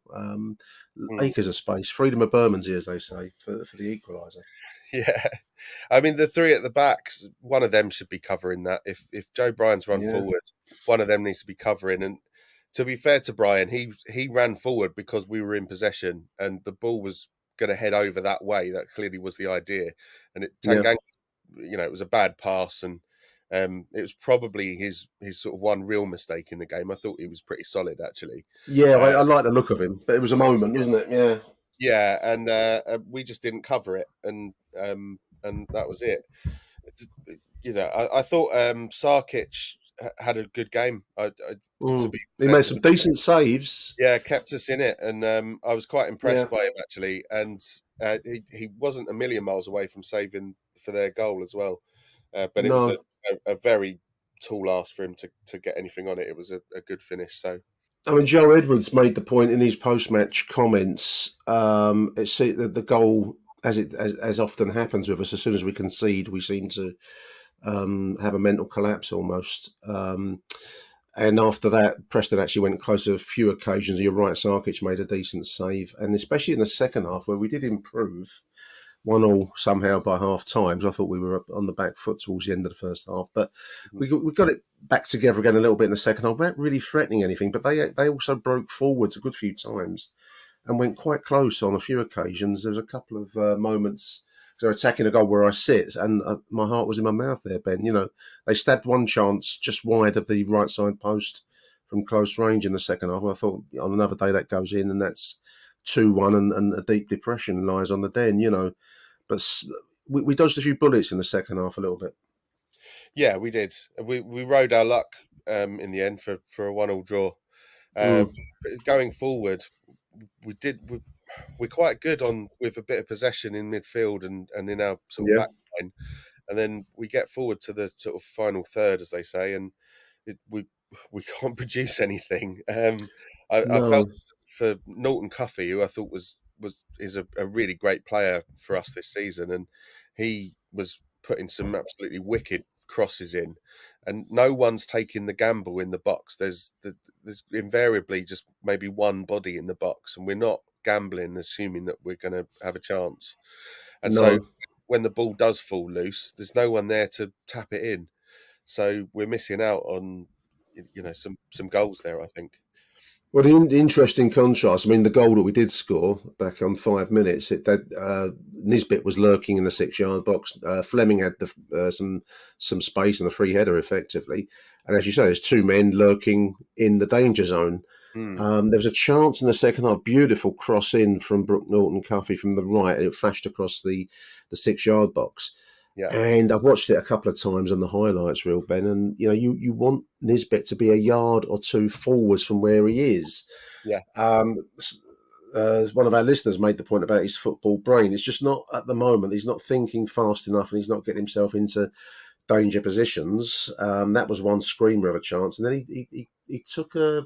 Acres of space, freedom of Bermondsey, as they say, for the equaliser. Yeah, I mean the three at the back, one of them should be covering that. If Joe Bryan's run forward, one of them needs to be covering. And to be fair to Bryan, he ran forward because we were in possession and the ball was going to head over that way. That clearly was the idea. And Tanganga, it was a bad pass, and it was probably his sort of one real mistake in the game. I thought he was pretty solid actually. Yeah, I like the look of him, but it was a moment, wasn't it? Yeah. Yeah, and we just didn't cover it, and that was it. I thought Sarkic had a good game. He made some decent saves. Yeah, kept us in it, and I was quite impressed by him actually. And he wasn't a million miles away from saving for their goal as well. But it was a very tall ask for him to get anything on it. It was a good finish. So. I mean, Joe Edwards made the point in his post-match comments. It's the goal, as often happens with us, as soon as we concede, we seem to have a mental collapse almost. And after that, Preston actually went close to a few occasions. You're right, Sarkic made a decent save, and especially in the second half where we did improve. 1-1 somehow by half times. I thought we were on the back foot towards the end of the first half, but we got it back together again a little bit in the second half. Without really threatening anything, but they also broke forwards a good few times and went quite close on a few occasions. There was a couple of moments they're attacking a goal where I sit, and my heart was in my mouth there, Ben. They stabbed one chance just wide of the right side post from close range in the second half. I thought on another day that goes in, and that's 2-1, and a deep depression lies on the den. But we dodged a few bullets in the second half a little bit. Yeah, we did. We rode our luck in the end for a 1-1 draw. Going forward, we're quite good with a bit of possession in midfield and in our sort of back line, and then we get forward to the sort of final third, as they say, and we can't produce anything. I felt for Norton Cuffy, who I thought is a really great player for us this season, and he was putting some absolutely wicked crosses in, and no one's taking the gamble in the box. There's invariably just maybe one body in the box, and we're not gambling assuming that we're going to have a chance. And so when the ball does fall loose, there's no one there to tap it in, so we're missing out on some goals there, I think. Well, the interesting contrast, I mean, the goal that we did score back on 5 minutes, Nisbet was lurking in the 6-yard box. Fleming had some space in the free header, effectively. And as you say, there's two men lurking in the danger zone. There was a chance in the second half, beautiful cross in from Brooke Norton Cuffy from the right, and it flashed across the 6-yard box. Yeah. And I've watched it a couple of times on the highlights reel, Ben, and you want Nisbet to be a yard or two forwards from where he is. Yeah. One of our listeners made the point about his football brain. It's just not at the moment. He's not thinking fast enough, and he's not getting himself into danger positions. That was one screamer of a chance, and then he took a.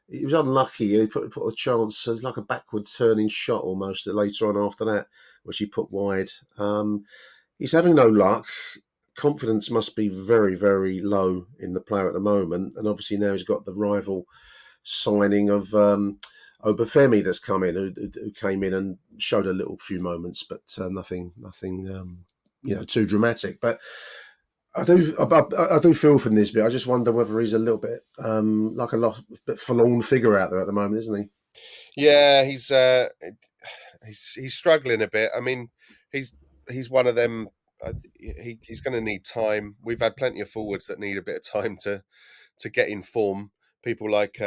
He was unlucky. He put a chance, it's like a backward turning shot almost later on after that, which he put wide. He's having no luck. Confidence must be very, very low in the player at the moment. And obviously now he's got the rival signing of Obafemi that's come in, who came in and showed a few moments, but nothing too dramatic. But I do feel for Nisbet. I just wonder whether he's a little bit like a bit forlorn figure out there at the moment, isn't he? Yeah, he's struggling a bit. I mean, he's he's one of them. He's going to need time. We've had plenty of forwards that need a bit of time to get in form. People like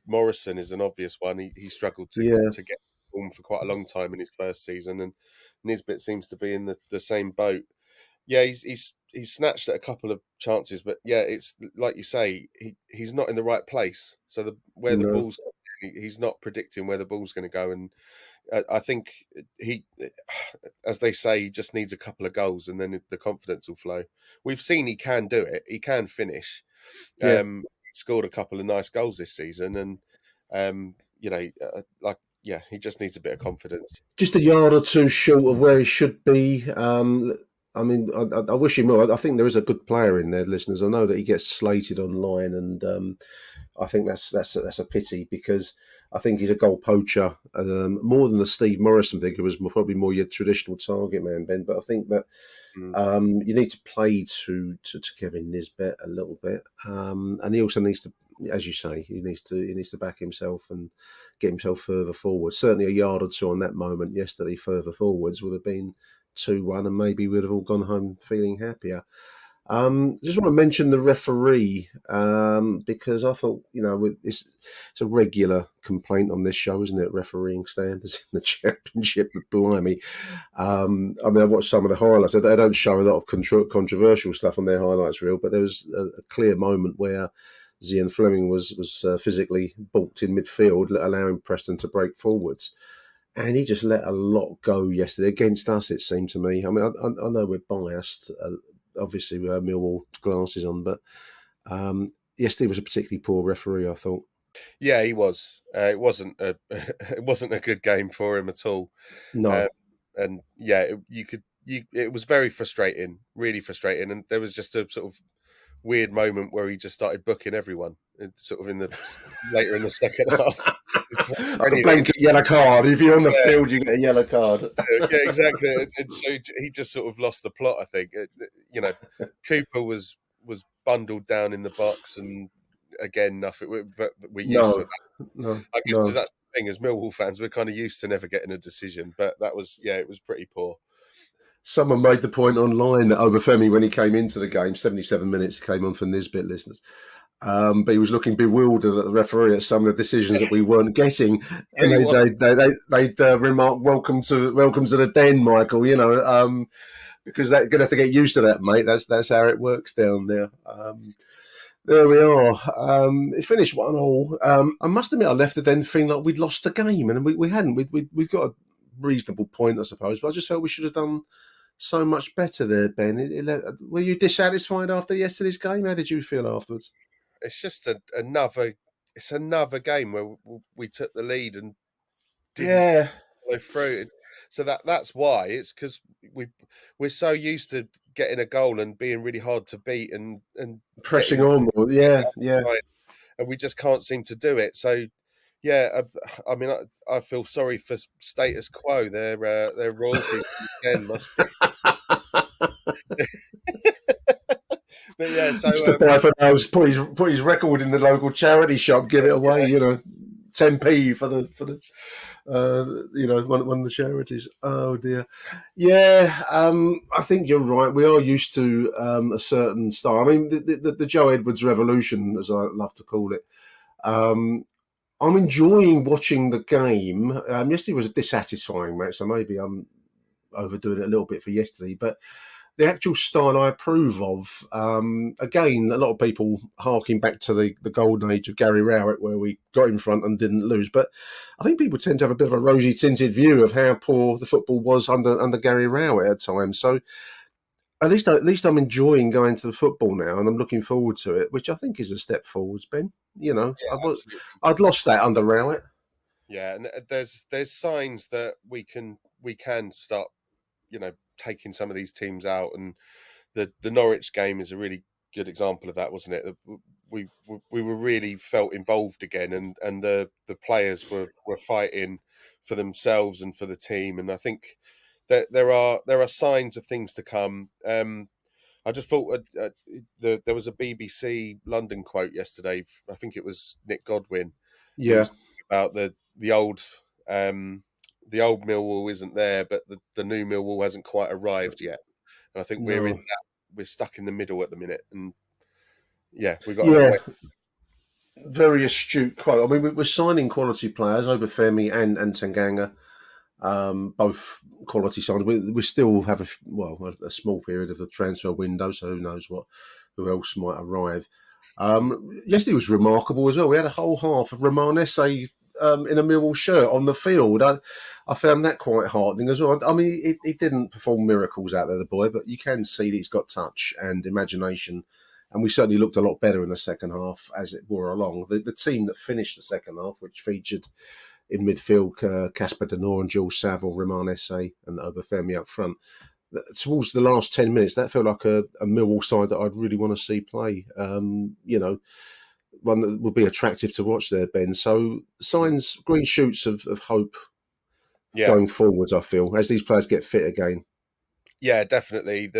Morrison is an obvious one. He struggled Yeah, to get in form for quite a long time in his first season, and Nisbet seems to be in the same boat. Yeah, he's snatched at a couple of chances, but yeah, it's like you say, he's not in the right place. So where the no, ball's, he's not predicting where the ball's going to go, and I think he, as they say, he just needs a couple of goals, and then the confidence will flow. We've seen he can do it. He can finish. yeah. He scored a couple of nice goals this season, and yeah, he just needs a bit of confidence. Just a yard or two short of where he should be. I mean, I wish him well. I think there is a good player in there, listeners. I know that he gets slated online, and I think that's a pity because I think he's a goal poacher more than the Steve Morrison thing, who was probably more your traditional target man, Ben. But I think that Mm. you need to play to Kevin Nisbet a little bit, and he also needs to, as you say, he needs to back himself and get himself further forward. Certainly, a yard or two on that moment yesterday, further forwards would have been 2-1, and maybe we'd have all gone home feeling happier. Just want to mention the referee because I thought, it's a regular complaint on this show, isn't it? Refereeing standards in the championship, but blimey. I mean, I watched some of the highlights. They don't show a lot of controversial stuff on their highlights reel, but there was a clear moment where Zian Fleming was physically balked in midfield, allowing Preston to break forwards. And he just let a lot go yesterday against us, it seemed to me. I mean, I know we're biased, obviously with our Millwall glasses on, but yesterday was a particularly poor referee, I thought. Yeah, he was. It wasn't a it wasn't a good game for him at all. No. Um, and yeah, it was very frustrating, really frustrating. And there was just a sort of weird moment where he just started booking everyone, sort of later in the second half. Like a blanket yellow card. If you're on the field, you get a yellow card. Yeah, exactly. And so he just sort of lost the plot. I think Cooper was bundled down in the box, and again nothing. But we're used to No, that. no, I guess no. that's the thing. As Millwall fans, we're kind of used to never getting a decision. But that was it was pretty poor. Someone made the point online that Obafemi, when he came into the game, 77 minutes, he came on for Nisbet listeners. But he was looking bewildered at the referee at some of the decisions that we weren't getting, and Really was. they'd remark, "Welcome to the den, Michael." Because they're going to have to get used to that, mate. That's how it works down there. There we are. It finished 1-1. I must admit, I left the den feeling like we'd lost the game, and we hadn't. We'd got a reasonable point, I suppose, but I just felt we should have done so much better there, Ben. Were you dissatisfied after yesterday's game? How did you feel afterwards? It's just another game where we took the lead and didn't Yeah, follow through. So that's why it's because we're so used to getting a goal and being really hard to beat and pressing getting on more. Yeah, yeah. right, and we just can't seem to do it. So yeah, I mean, I feel sorry for status quo. Their royalty again must be. But yeah, so Used to buy for those, put his record in the local charity shop, give it away. 10p for the one of the charities. Oh dear, yeah. I think you're right. We are used to a certain style. I mean, the Joe Edwards revolution, as I love to call it. I'm enjoying watching the game. Yesterday was a dissatisfying match, so maybe I'm overdoing it a little bit for yesterday, but the actual style I approve of. Again, a lot of people harking back to the golden age of Gary Rowett, where we got in front and didn't lose. But I think people tend to have a bit of a rosy tinted view of how poor the football was under Gary Rowett at times. So at least I'm enjoying going to the football now, and I'm looking forward to it, which I think is a step forwards, Ben. absolutely. I'd lost that under Rowett. Yeah, and there's signs that we can start, taking some of these teams out, and the Norwich game is a really good example of that, wasn't it? We were really felt involved again, and the players were fighting for themselves and for the team, and I think that there are signs of things to come. I just thought there was a BBC London quote yesterday. I think it was Nick Godwin, who Yeah, was about um, the old Millwall isn't there, but the new Millwall hasn't quite arrived yet. And I think no, we're stuck in the middle at the minute, and yeah, we got to yeah, wait. very astute quote. I mean, we're signing quality players, Obafemi and Tanganga, both quality signings. We still have a small period of the transfer window, so who knows who else might arrive. Yesterday was remarkable as well. We had a whole half of Romanese in a Millwall shirt on the field. I found that quite heartening as well. I mean, he didn't perform miracles out there, the boy, but you can see that he's got touch and imagination. And we certainly looked a lot better in the second half as it wore along. The team that finished the second half, which featured in midfield Casper Denor and Jules Saville, Roman Esse and Obafemi up front, towards the last 10 minutes, that felt like a Millwall side that I'd really want to see play. One that would be attractive to watch there, Ben. So signs, green shoots of hope Yeah, going forwards, I feel, as these players get fit again. yeah, definitely.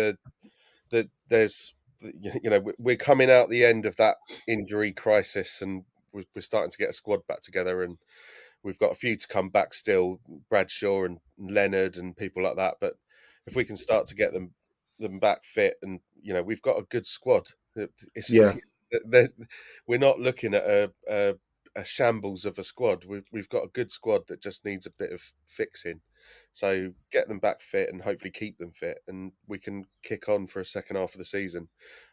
There's we're coming out the end of that injury crisis, and we're starting to get a squad back together, and we've got a few to come back still, Bradshaw and Leonard and people like that. But if we can start to get them back fit, and we've got a good squad. It's Yeah, we're not looking at a shambles of a squad. We've got a good squad that just needs a bit of fixing. So get them back fit and hopefully keep them fit, and we can kick on for a second half of the season.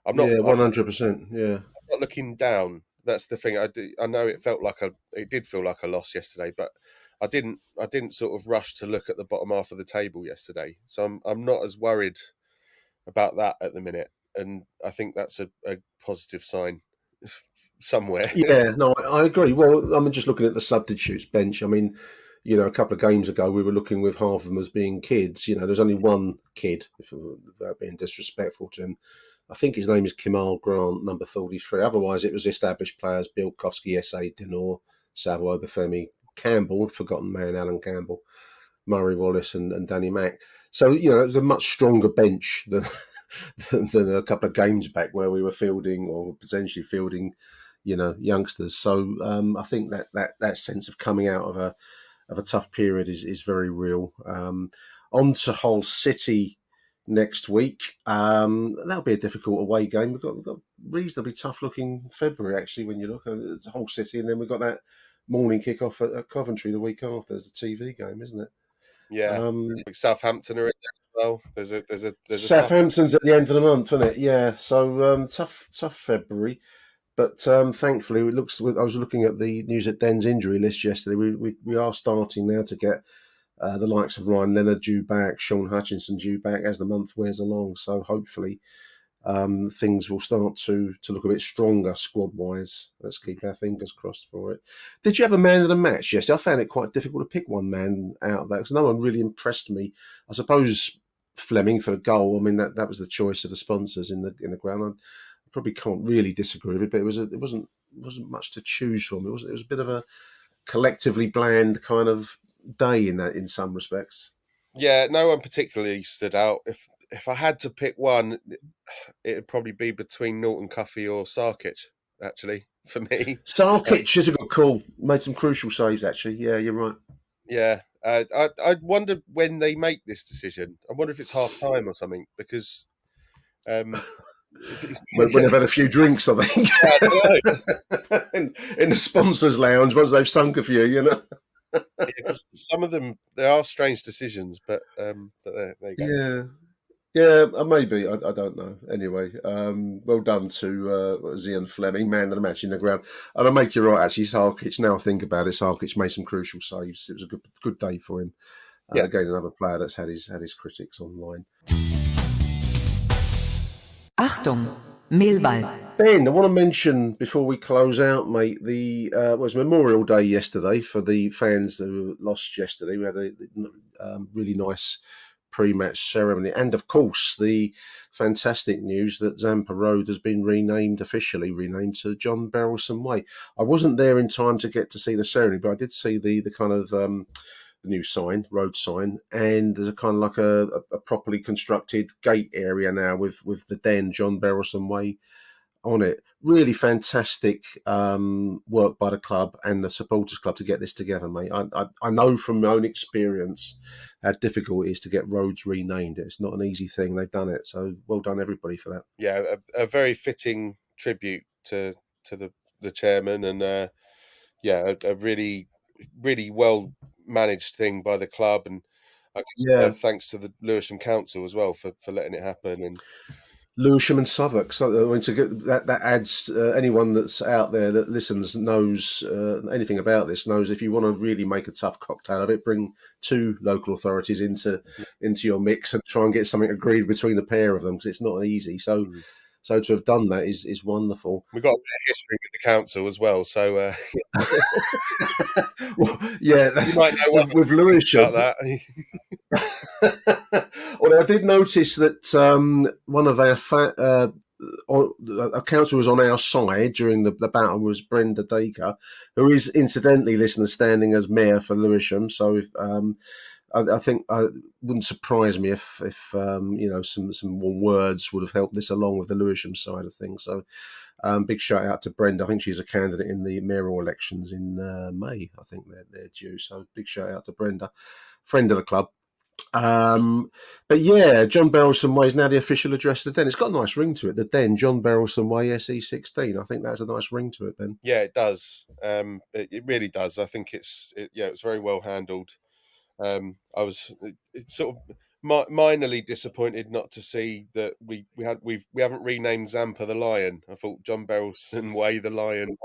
I'm not. yeah, I'm 100%. Yeah. not looking down. That's the thing. I know it did feel like a loss yesterday, but I didn't sort of rush to look at the bottom half of the table yesterday. So I'm not as worried about that at the minute, and I think that's a positive sign somewhere. Yeah, no, I agree. Well, I mean, just looking at the substitutes bench, I mean, a couple of games ago, we were looking with half of them as being kids. There's only one kid, without being disrespectful to him. I think his name is Kemal Grant, number 33. Otherwise, it was established players, Bielkowski, S.A., Denor, Savile, Obafemi, Campbell, forgotten man, Alan Campbell, Murray Wallace and Danny Mack. So, it was a much stronger bench than, than a couple of games back where we were fielding or potentially fielding youngsters. So I think that sense of coming out of a tough period is very real. On to Hull City next week. That'll be a difficult away game. We've got reasonably tough looking February actually when you look. It's Hull City, and then we've got that morning kick-off at Coventry the week after. It's a TV game, isn't it? Yeah, like Southampton are in there as well. There's a tough. Southampton's at the end of the month, isn't it? Yeah. So tough February. But thankfully, it looks. I was looking at the news at Den's injury list yesterday. We are starting now to get the likes of Ryan Leonard due back, Sean Hutchinson due back as the month wears along. So hopefully, things will start to look a bit stronger squad wise. Let's keep our fingers crossed for it. Did you have a man of the match? Yes, I found it quite difficult to pick one man out of that because no one really impressed me. I suppose Fleming for the goal. I mean that was the choice of the sponsors in the ground. Probably can't really disagree with it, but it wasn't much to choose from. It was a bit of a collectively bland kind of day in some respects. Yeah, no one particularly stood out. If I had to pick one, it'd probably be between Norton Cuffy or Sarkic, actually, for me. Sarkic is a good call. Made some crucial saves, actually. Yeah, you're right. Yeah, I wonder when they make this decision. I wonder if it's half time or something because um, When they've had a few drinks, I think. I don't know. in the sponsors' lounge, once they've sunk a few. Yeah, some of them there are strange decisions, but there you go. Yeah. Yeah, maybe. I don't know. Anyway, well done to Zian Fleming, man of the match in the ground. And I make you right, actually, Sarkic. Now I think about it, Sarkic made some crucial saves. It was a good day for him. Yeah. Again, another player that's had his critics online. Achtung, Millwall. Ben, I want to mention before we close out, mate, it was Memorial Day yesterday for the fans who lost yesterday. We had a really nice pre-match ceremony, and of course the fantastic news that Zampa Road has been officially renamed to John Berylson Way. I wasn't there in time to get to see the ceremony, but I did see the kind of the new sign, road sign, and there's a kind of like a properly constructed gate area now with the Den, John Berylson Way, on it. Really fantastic work by the club and the supporters club to get this together, mate. I know from my own experience how difficult it is to get roads renamed. It's not an easy thing. They've done it, so well done everybody for that. Yeah, a very fitting tribute to the chairman, and yeah, a really well managed thing by the club, and I guess Yeah, thanks to the Lewisham Council as well for letting it happen. And Lewisham and Southwark. So I mean, to get that adds anyone that's out there that listens knows anything about this knows if you want to really make a tough cocktail of it, bring two local authorities into your mix and try and get something agreed between the pair of them because it's not easy. So. So to have done that is wonderful. we've got a bit of history with the council as well, so Well, yeah, you might know what with Lewisham. about that. Although I did notice that one of our a council was on our side during the battle was Brenda Dacre, who is incidentally, listeners, standing as mayor for Lewisham. So if, I think it wouldn't surprise me if some warm words would have helped this along with the Lewisham side of things. So big shout out to Brenda. I think she's a candidate in the mayoral elections in May. I think they're due. So big shout out to Brenda, friend of the club. But yeah, John Berylson Way is now the official address of the Den. It's got a nice ring to it. The Den, John Berylson Way, SE16. I think that's a nice ring to it, Ben. Yeah, it does. It really does. I think it's very well handled. I was sort of minorly disappointed not to see that we haven't renamed Zampa the Lion. I thought John Berylson Way the Lion.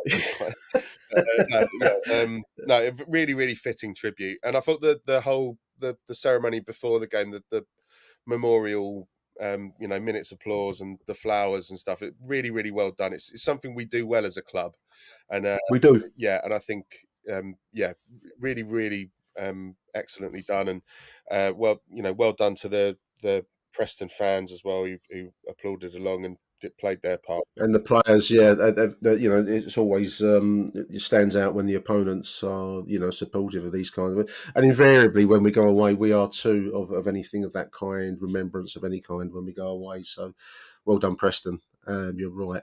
No, a really fitting tribute, and I thought the whole the ceremony before the game, the memorial, minutes applause and the flowers and stuff. It really well done. It's something we do well as a club, and we do. Yeah, and I think really excellently done, and well done to the Preston fans as well who applauded along and played their part. And the players, yeah, it's always it stands out when the opponents are, supportive of these kinds of. And invariably, when we go away, we are too of anything of that kind, remembrance of any kind when we go away. So, well done, Preston. You're right.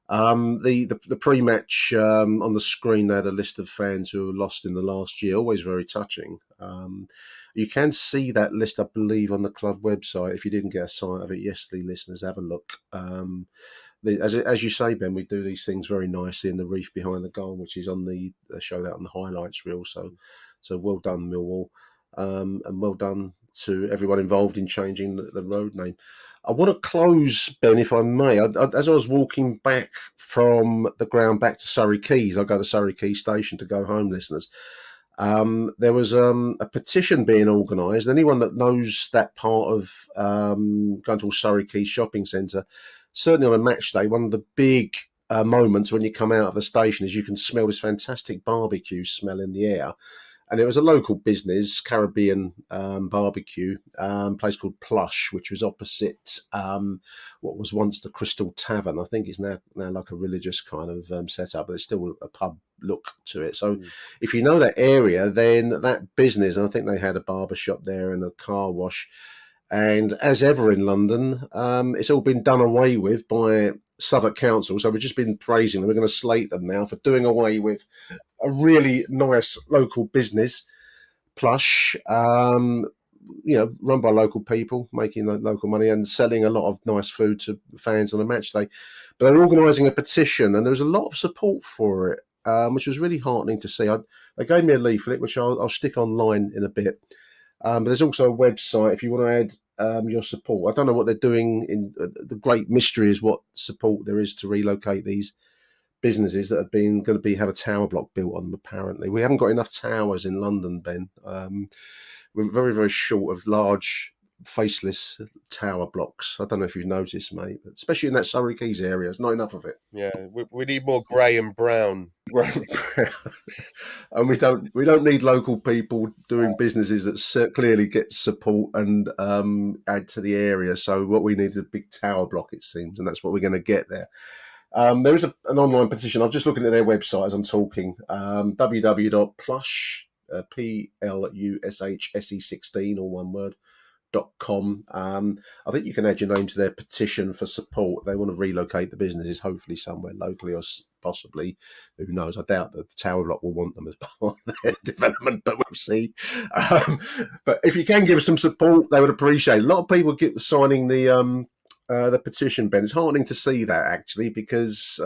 The pre-match on the screen there, the list of fans who were lost in the last year, always very touching. You can see that list, I believe, on the club website. If you didn't get a sight of it yesterday, listeners, have a look. As you say, Ben, we do these things very nicely in the reef behind the goal, which is on the show that on the highlights reel. So well done, Millwall, and well done to everyone involved in changing the road name. I want to close, Ben, if I may. As I was walking back from the ground back to Surrey Quays, I go to Surrey Quays station to go home, listeners. There was a petition being organised. Anyone that knows that part of going to Surrey Quays shopping centre, certainly on a match day, one of the big moments when you come out of the station is you can smell this fantastic barbecue smell in the air. And it was a local business, Caribbean barbecue, place called Plush, which was opposite what was once the Crystal Tavern. I think it's now like a religious kind of setup, but it's still a pub look to it. So if you know that area, then that business, and I think they had a barber shop there and a car wash. And as ever in London, it's all been done away with by Southwark Council. So we've just been praising them. We're going to slate them now for doing away with a really nice local business, Plush, run by local people, making local money and selling a lot of nice food to fans on a match day. But they're organising a petition, and there was a lot of support for it, which was really heartening to see. They gave me a leaflet, which I'll stick online in a bit. But there's also a website if you want to add your support. I don't know what they're doing. The great mystery is what support there is to relocate these businesses that have a tower block built on them. Apparently, we haven't got enough towers in London, Ben. We're very, very short of large, faceless tower blocks. I don't know if you've noticed, mate, but especially in that Surrey Quays area, there's not enough of it. Yeah, we need more grey and brown. And we don't need local people doing businesses that clearly get support and add to the area. So what we need is a big tower block, it seems, and that's what we're going to get there. There is an online petition. I'm just looking at their website as I'm talking, www.plush PLUSHSE16, all one word, .com. I think you can add your name to their petition for support. They want to relocate the businesses, hopefully somewhere locally or possibly, who knows. I doubt that the Tower Block will want them as part of their development, but we'll see. But if you can give us some support, they would appreciate it. A lot of people get signing the petition, Ben. It's heartening to see that, actually, because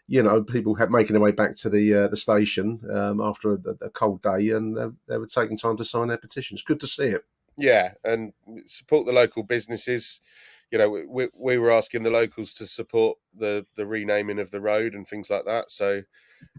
people making their way back to the station after a cold day, and they were taking time to sign their petition. It's good to see it. Yeah, and support the local businesses. We were asking the locals to support the renaming of the road and things like that. So,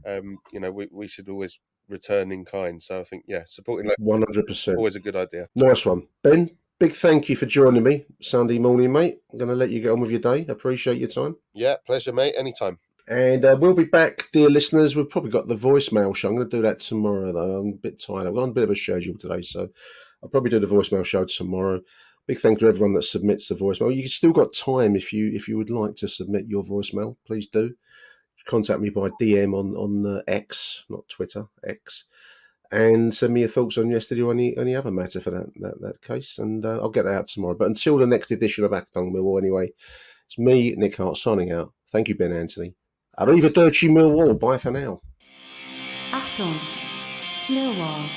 we should always return in kind. So I think, supporting local 100%. always a good idea. Nice one. Ben, big thank you for joining me Sunday morning, mate. I'm going to let you get on with your day. Appreciate your time. Yeah, pleasure, mate. Anytime. And we'll be back, dear listeners. We've probably got the voicemail show. I'm going to do that tomorrow, though. I'm a bit tired. I've got on a bit of a schedule today, so I'll probably do the voicemail show tomorrow. Big thank to everyone that submits the voicemail. You've still got time if you would like to submit your voicemail. Please do. Contact me by DM on X, not Twitter, X, and send me your thoughts on yesterday or any other matter for that case. And I'll get that out tomorrow. But until the next edition of Achtung Millwall, anyway, it's me, Nick Hart, signing out. Thank you, Ben Anthony. Arrivederci Millwall. Bye for now. Achtung, Millwall.